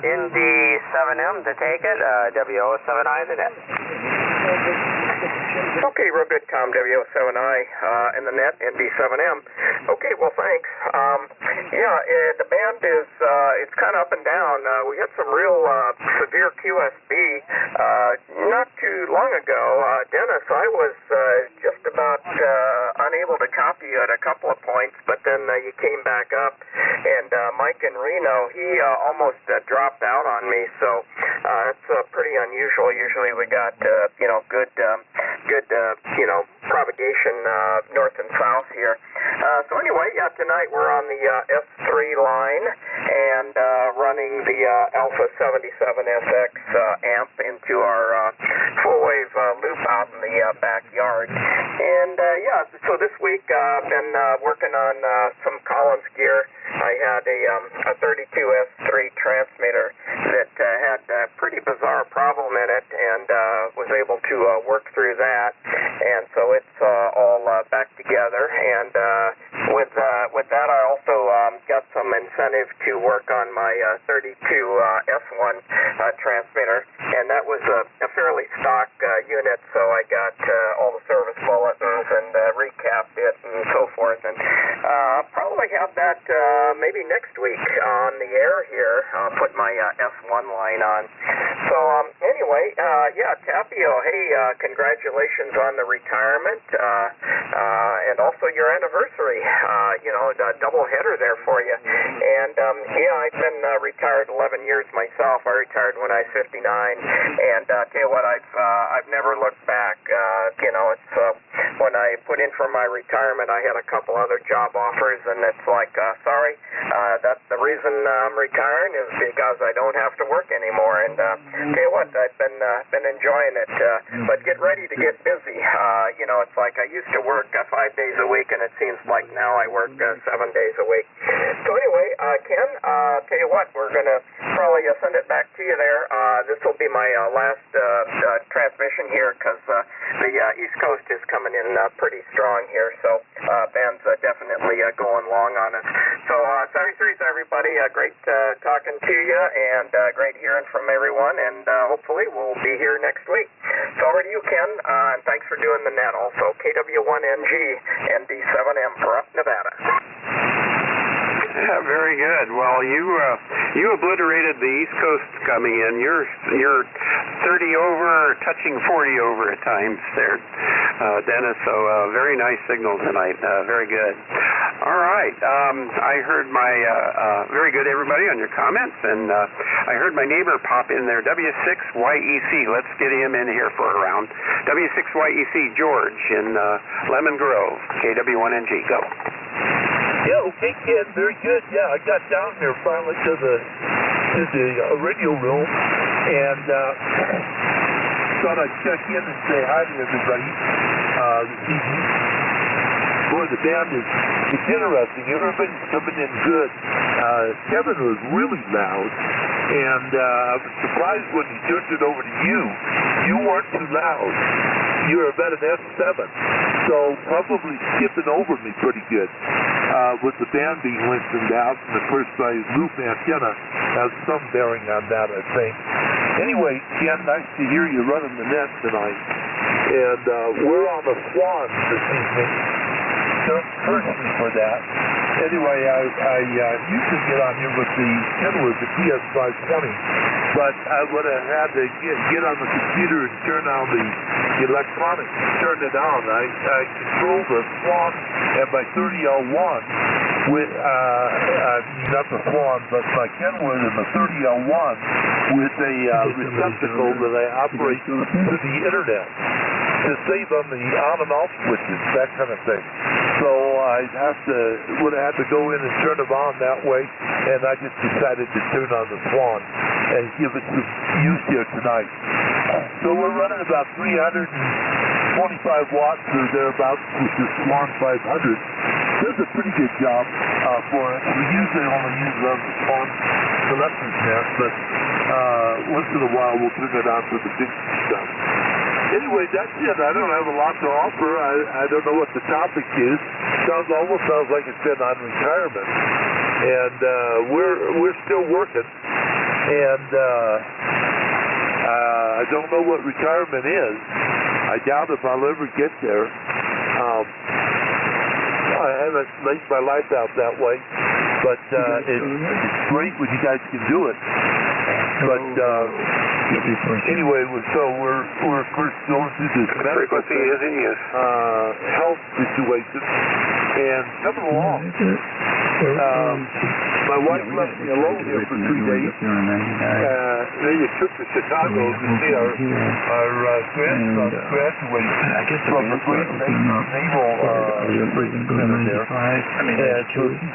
ND7M to take it, W07I the net. Okay, real good, Tom. W07I in the net, ND7M. Okay, well, thanks. The band is it's kind of up and down. We had some real severe QSB not too long ago. Dennis, I was just about unable to copy you at a couple of points, but then you came back up, and Mike in Reno, he almost dropped out on me, so that's pretty unusual. Usually we got good propagation north and south here. So anyway, tonight we're on the S3 line and running the Alpha 77SX amp into our full wave loop out in the backyard. And so this week I've been working on some Collins gear. I had a 32S3 transmitter that had a pretty bizarre problem in it, and was able to work through that. And so it's all back together. And with that, I also got some incentive to work on my 32S1 transmitter, and that was a fairly stock unit. So I got all the service bulletins and recapped it and so forth. And I'll probably have that maybe next week on the air here. I'll put my S1 line on. So anyway, Tapio, hey, congratulations on the retirement and also your anniversary. A double header there for you. And I've been retired 11 years myself. I retired when I was 59, and tell you what, I've never looked back. It's when I put in for my retirement, I had a couple other job offers, and it's like, sorry, that's the reason I'm retiring is because I don't have to work anymore. And tell you what, I've been enjoying it. But get ready to get busy. It's like I used to work 5 days a week, and it seems like now I work 7 days a week. So anyway, Ken, tell you what, we're going to probably send it back to you there. This will be my last transmission here, because the East Coast is coming in pretty strong here. So band's definitely going long on us. So 73's everybody. Great talking to you, and great hearing from everyone, and hopefully we'll be here next week. So over to you, Ken, and thanks for doing the net also. KW1NG, ND7M for up Nevada. Yeah, very good. Well, you obliterated the East Coast coming in. You're 30 over, touching 40 over at times there, Dennis. So very nice signal tonight. Very good. All right. I heard my very good, everybody, on your comments, and I heard my neighbor pop in there. W6YEC. Let's get him in here for a round. W6YEC George in Lemon Grove. KW1NG. Go. Yeah, okay, Ken, very good. Yeah, I got down there finally to the radio room, and thought I'd check in and say hi to everybody this evening. Boy, the band is, it's interesting. Everybody's coming in good. Kevin was really loud, and I was surprised when he turned it over to you. You weren't too loud. You were about an F7, so probably skipping over me pretty good. With the band being lengthened out, and of course my loop antenna has some bearing on that, I think. Anyway, Ken, nice to hear you running the net tonight. And we're on the Swan this evening. Don't curse me for that. Anyway, I used to get on here with the Kenwood, the TS520, but I would have had to get on the computer and turn on the electronics, turn it on. I control the Swan at my 30L1 with, not the Swan, but my Kenwood and the 30L1 with a receptacle that I operate through the internet to save on the on and off switches, that kind of thing. So would have had to go in and turn them on that way, and I just decided to turn on the Swan and give it some use here tonight. So we're running about 325 watts or thereabouts with the Swan 500. Does a pretty good job for it. We usually only use it on the Swan Collectors net, but once in a while we'll turn it on for the big stuff. Anyway, that's it. I don't have a lot to offer. I don't know what the topic is. Almost sounds like it's been on retirement. And we're still working. And I don't know what retirement is. I doubt if I'll ever get there. I haven't laid my life out that way. But it's great when you guys can do it. But anyway, so we're of course going through this medical health situation and coming along. My wife left me alone here for 3 days. Made a trip to Chicago to see our grandson graduate from the great naval center there. And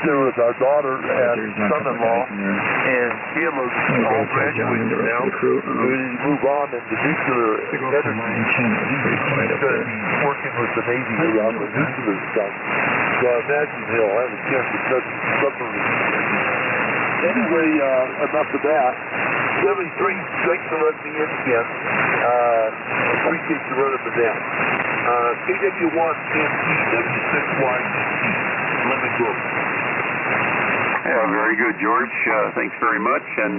there was our daughter and son-in-law, and Caleb's all graduated now. Ready to move on into nuclear energy. He's going to be working with the Navy around the nuclear stuff. So I imagine he'll have a chance to touch submarines. Anyway, enough of that. 73, thanks for letting me in again. Appreciate you running the net. KW1 NTW6Y Lemon Grove. Yeah, very good, George. Thanks very much. And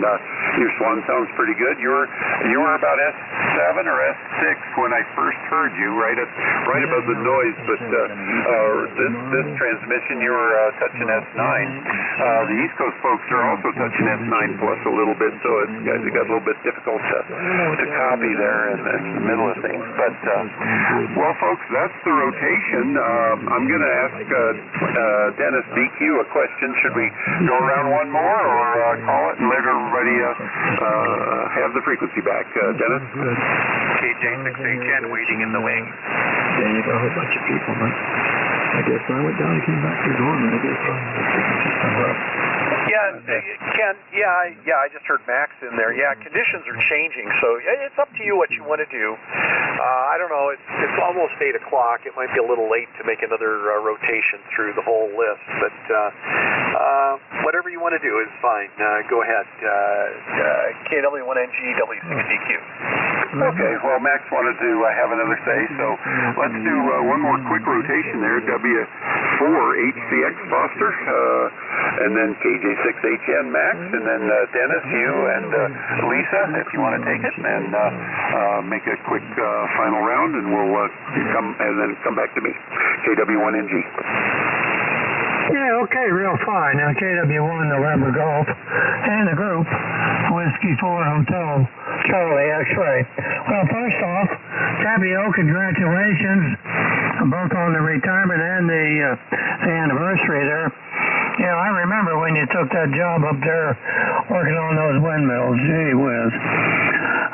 your Swan sounds pretty good. You were about S7 or S6 when I first heard you, right above the noise. But this transmission, you were touching S9. The East Coast folks are also touching S9 plus a little bit, so it got a little bit difficult to copy there in the middle of things. But well, folks, that's the rotation. I'm going to ask Dennis DQ a question. Should we go around one more, or call it and let everybody have the frequency back? Dennis? KJ6HN waiting in the wings. Yeah, you got a whole bunch of people, but I guess when I went down and came back to Gorman, I guess just come up. Yeah, Ken, I just heard Max in there. Yeah, conditions are changing, so it's up to you what you want to do. I don't know, it's almost 8 o'clock. It might be a little late to make another rotation through the whole list, but whatever you want to do is fine. Go ahead. KW1NG, W6DQ. Okay, well, Max wanted to have another say, so let's do one more quick rotation there. W4HCX Foster, and then KJ6HN Max, and then Dennis, you, and Lisa, if you want to take it, and make a quick final round, and we'll come back to me. KW1NG. Yeah, okay, real fine. Now, KW1 November Golf and the group, Whiskey 4 Hotel Charlie X-Ray. Well, first off, Tabio, congratulations both on the retirement and the anniversary there. You know, I remember when you took that job up there working on those windmills. Gee whiz.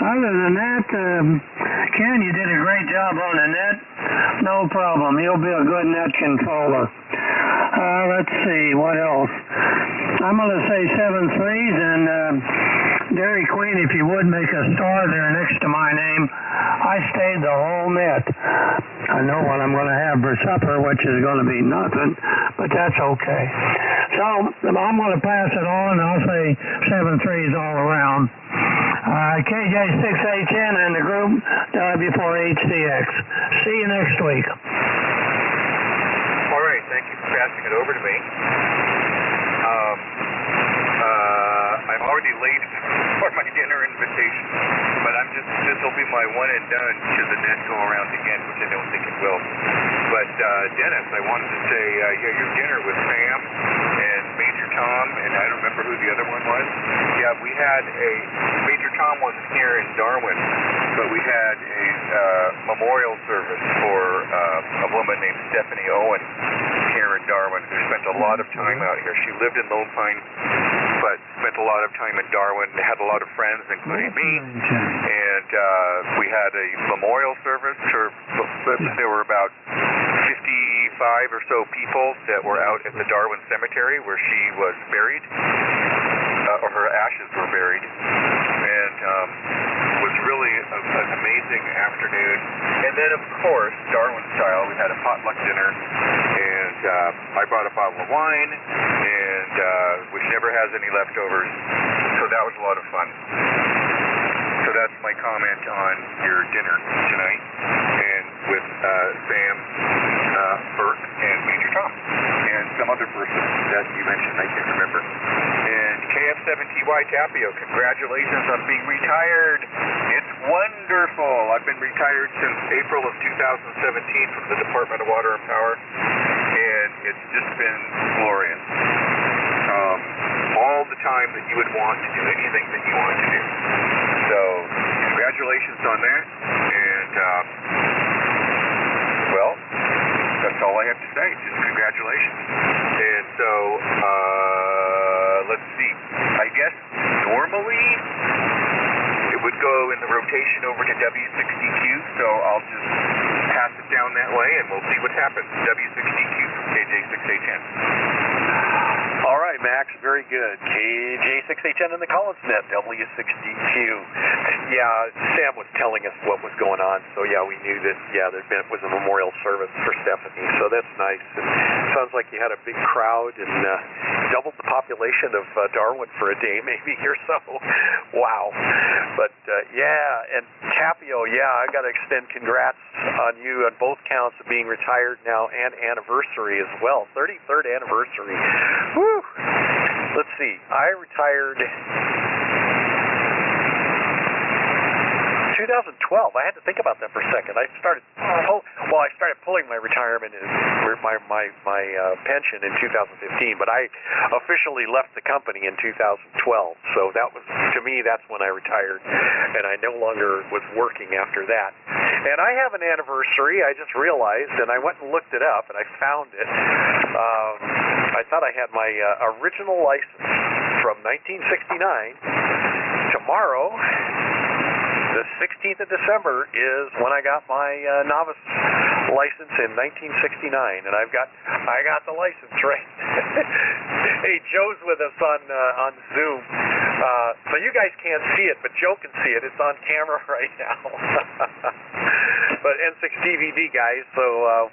Other than that, Ken, you did a great job on the net. No problem. You'll be a good net controller. Let's see, what else? I'm going to say 7 threes, and Dairy Queen, if you would make a star there next to my name. I stayed the whole net. I know what I'm going to have for supper, which is going to be nothing, but that's okay. So I'm going to pass it on. I'll say 7-3s all around. KJ6HN and the group, W4HCX. See you next week. All right, thank you for passing it over to me. I'm already late for my dinner invitation, but this will be my one and done should the net go around again, which I don't think it will. But Dennis, I wanted to say, your dinner with Sam and Major Tom, and I don't remember who the other one was. Yeah, we had Major Tom wasn't here in Darwin, but we had a memorial service for a woman named Stephanie Owen here in Darwin, who spent a lot of time out here. She lived in Lone Pine, but spent a lot of time in Darwin, had a lot of friends, including me, and we had a memorial service. There were about 55 or so people that were out at the Darwin Cemetery where she was buried, or her ashes were buried, and was really an amazing afternoon. And then, of course, Darwin style, we had a potluck dinner, and I brought a bottle of wine, and which never has any leftovers, so that was a lot of fun. So that's my comment on your dinner tonight, and with Sam, Burke, and Major Tom, and some other person that you mentioned, I can't remember. And KF7TY Tapio, congratulations on being retired. It's wonderful. I've been retired since April of 2017 from the Department of Water and Power, and it's just been glorious. All the time that you would want to do anything that you want to do. So, congratulations on that, and, well, that's all I have to say, just congratulations. And so, let's see, I guess normally it would go in the rotation over to W60Q, so I'll just pass it down that way, and we'll see what happens. W60Q from KJ6HN. All right, Max, very good. KJ6HN in the Collins net, W60Q. Yeah, Sam was telling us what was going on, so yeah, we knew that, there was a memorial service for Stephanie, so that's nice. And it sounds like you had a big crowd and doubled the population of Darwin for a day, maybe, or so. Wow. But, and Tapio, I got to extend congrats on you on both counts of being retired now and anniversary as well. 33rd anniversary. Woo! Let's see. I retired 2012. I had to think about that for a second. I started pulling my retirement and my pension in 2015, but I officially left the company in 2012. So that was, to me, that's when I retired, and I no longer was working after that. And I have an anniversary. I just realized, and I went and looked it up, and I found it. I thought I had my original license from 1969. Tomorrow, the 16th of December, is when I got my novice license in 1969, and I got the license, right? Hey, Joe's with us on Zoom, so you guys can't see it, but Joe can see it. It's on camera right now. But N6 DVD, guys, so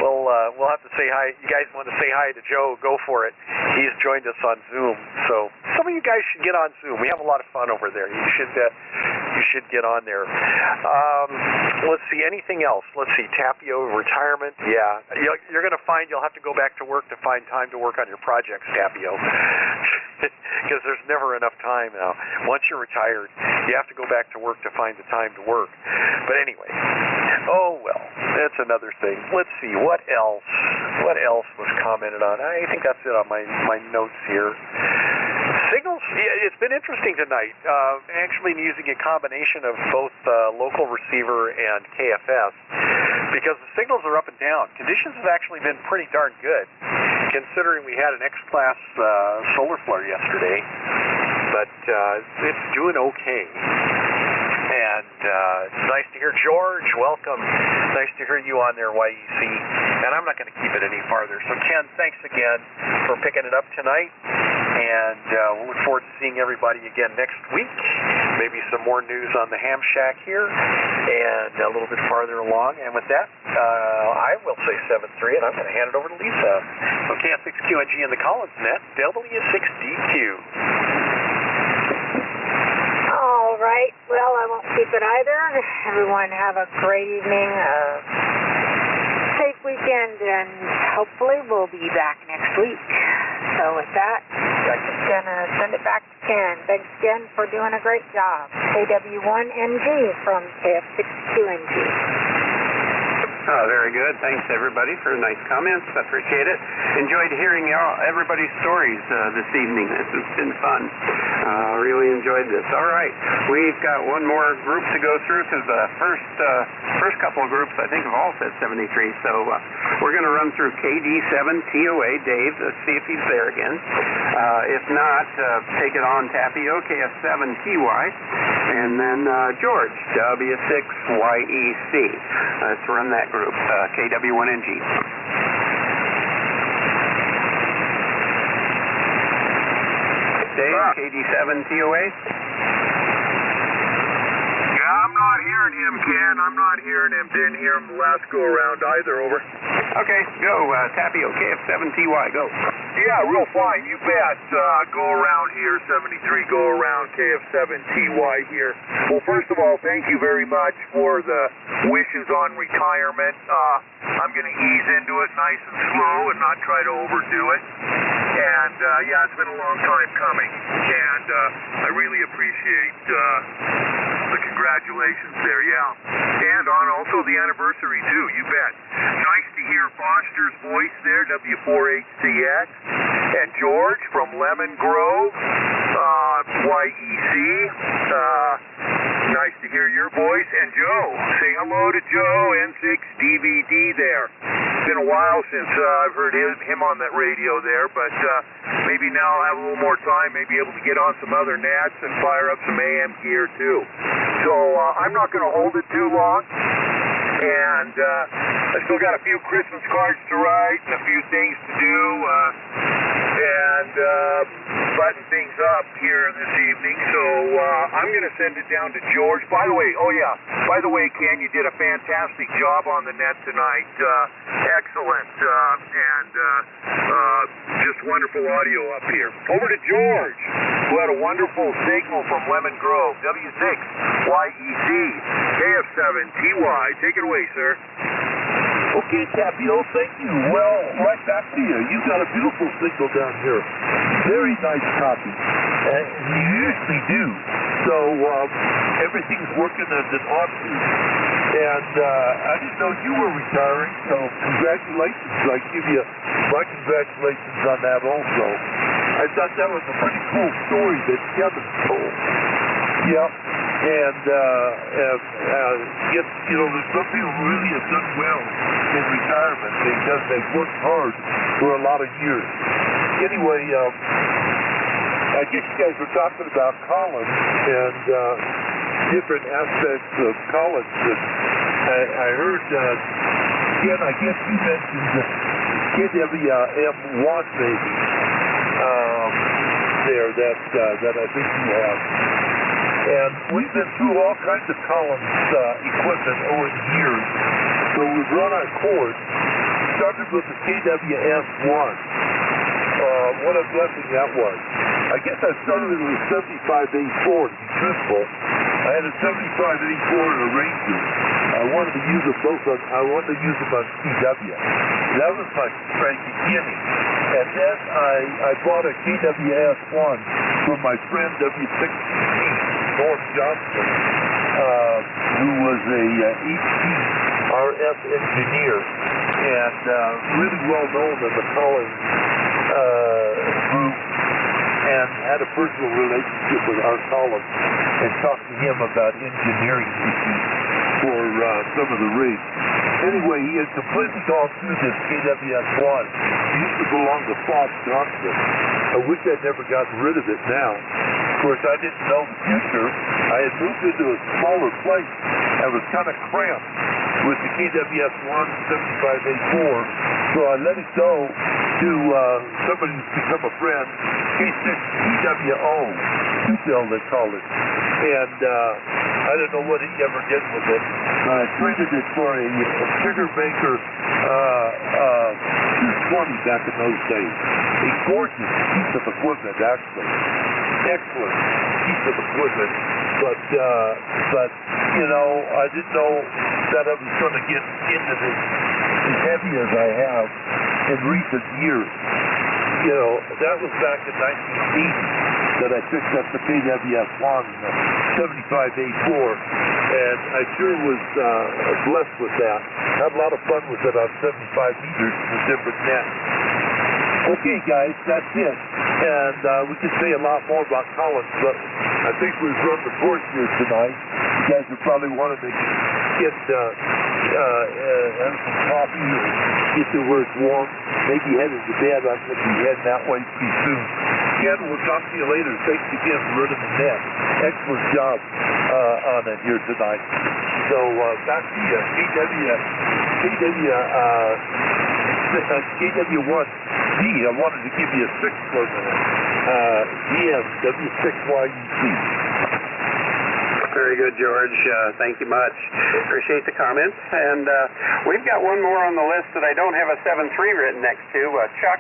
we'll have to say hi. You guys want to say hi to Joe? Go for it. He's joined us on Zoom, so some of you guys should get on Zoom. We have a lot of fun over there. You should get on there. Let's see, anything else? Let's see, Tapio, retirement. Yeah, you're going to find you'll have to go back to work to find time to work on your projects, Tapio, because there's never enough time now. Once you're retired, you have to go back to work to find the time to work. But anyway, oh well, that's another thing. Let's see, what else? What else was commented on? I think that's it on my notes here. Signals, it's been interesting tonight. Actually using a combination of both local receiver and KFS, because the signals are up and down. Conditions have actually been pretty darn good, considering we had an X-class solar flare yesterday, but it's doing okay. And it's nice to hear George. Welcome. Nice to hear you on there, YEC. And I'm not going to keep it any farther. So, Ken, thanks again for picking it up tonight. And we'll look forward to seeing everybody again next week. Maybe some more news on the ham shack here and a little bit farther along. And with that, I will say 7-3, and I'm going to hand it over to Lisa. So KF6QNG in the Collins Net, W6DQ. All right. Well, I won't keep it either. Everyone have a great evening, safe weekend, and hopefully we'll be back next week. So with that, I'm just going to send it back to Ken. Thanks again for doing a great job. KW1NG from KF6QNG. Very good. Thanks, everybody, for nice comments. I appreciate it. Enjoyed hearing everybody's stories this evening. This has been fun. Really enjoyed this. All right. We've got one more group to go through because the first couple of groups, I think, have all said 73. So we're going to run through KD7TOA. Dave, let's see if he's there again. If not, take it on Tapio, KF7TY. And then George, W6YEC. Let's run that group, KW1NG. Dave, KD7TOA. Yeah, I'm not hearing him, Ken. I'm not hearing him. Didn't hear him the last go-around either, over. Okay, go, Tapio, KF7TY, go. Yeah, real fine, you bet. Go around here, 73, go around KF7TY here. Well, first of all, thank you very much for the wishes on retirement. I'm going to ease into it nice and slow and not try to overdo it. And, yeah, it's been a long time coming. And I really appreciate the congratulations there, yeah. And on also the anniversary, too, you bet. Nice to hear Foster's voice there, W4HCX. And George from Lemon Grove, YEC. Nice to hear your voice. And Joe, say hello to Joe, N6DVD there. It's been a while since I've heard him on that radio there, but maybe now I'll have a little more time, maybe able to get on some other nets and fire up some AM gear too. So I'm not going to hold it too long. And I still got a few Christmas cards to write and a few things to do. And button things up here this evening, so I'm going to send it down to George. By the way, Ken, you did a fantastic job on the net tonight. Excellent, and just wonderful audio up here. Over to George, who had a wonderful signal from Lemon Grove, W6YEC, KF7TY. Take it away, sir. Okay, Tapio, thank you. Well, right back to you. You've got a beautiful signal down here. Very nice copy. And you usually do. So everything's working as it ought to. And I didn't know you were retiring, so congratulations. I give you my congratulations on that also. I thought that was a pretty cool story that Kevin told. Yep. And there's some people who really have done well in retirement because they've worked hard for a lot of years. Anyway, I guess you guys were talking about Collins and different aspects of Collins. And I heard, Ken, I guess you mentioned KWM1 maybe there that I think you have. And we've been through all kinds of Collins equipment over the years. So we've run our course, started with the KWS1. What a blessing that was. I guess I started with a 7584 to be truthful. I had a 7584 and a Ranger. I wanted to use them both on CW. That was my beginning. And then I bought a KWS1 from my friend W6 Norm Johnson, who was a RF engineer and really well known in the Collins group, and had a personal relationship with Art Collins and talked to him about engineering issues for some of the rigs. Anyway, he had completely gone through this KWS1. He used to belong to Bob Johnson. I wish I'd never gotten rid of it now. Of course, I didn't know the future. I had moved into a smaller place. I was kind of cramped. with the KWS-1 75A4. So I let it go to somebody who's become a friend, KWO, they call it. And I don't know what he ever did with it. I traded it for a sugar maker 220 back in those days. A gorgeous piece of equipment, actually. Excellent piece of equipment. But you know, I didn't know that I was going to get into this as heavy as I have in recent years. You know, that was back in 1980 that I picked up the KWS-1 75A4, and I sure was blessed with that. Had a lot of fun with it on 75 meters with different nets. Okay, guys, that's it. And we could say a lot more about Collins, but I think we've run the course here tonight. You guys are probably wanting to get have some coffee or get to where it's warm. Maybe headed to bed. I'm going to be heading that way pretty soon. Ken, we'll talk to you later. Thanks again for running the net. Excellent job on it here tonight. So back to you, KW1D. I wanted to give you a 6 for a minute. W6YUC. Very good, George. Thank you much. Appreciate the comments. And we've got one more on the list that I don't have a 7-3 written next to. Chuck,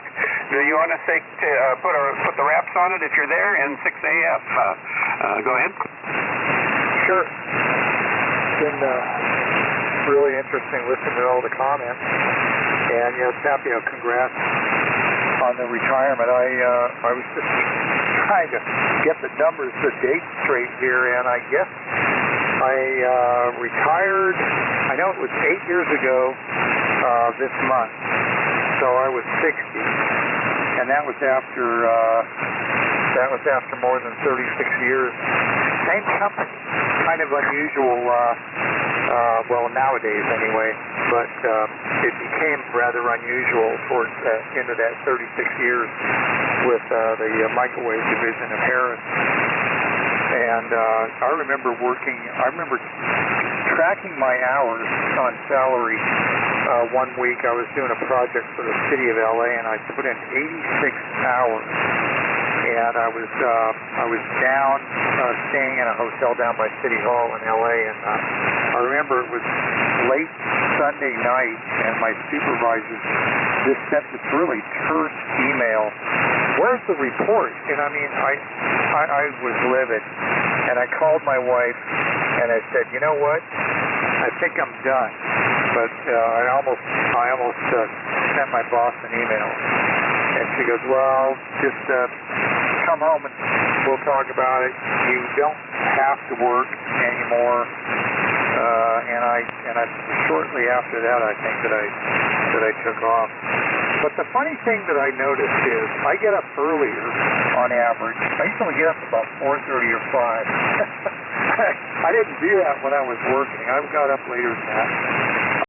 do you want to put the wraps on it if you're there? And 6AF. Go ahead. Sure. It's been really interesting listening to all the comments. And, you know, Tapio, congrats on the retirement. I was just trying to get the numbers, the dates straight here, and I guess I retired, I know it was 8 years ago this month, so I was 60, and that was after more than 36 years. Same company, kind of unusual, well, nowadays anyway, but it became rather unusual towards into that 36 years with the microwave division of Harris. And I remember tracking my hours on salary. One week I was doing a project for the city of LA, and I put in 86 hours. And I was down staying in a hotel down by City Hall in LA, and I remember it was late Sunday night, and my supervisor just sent this really terse email. Where's the report? And I mean, I was livid, and I called my wife, and I said, you know what? I think I'm done. But I almost sent my boss an email, and she goes, well, just come home and we'll talk about it. You don't have to work anymore. And I shortly after that, I think that I took off. But the funny thing that I noticed is I get up earlier on average. I usually get up about 4:30 or 5. I didn't do that when I was working. I got up later than that.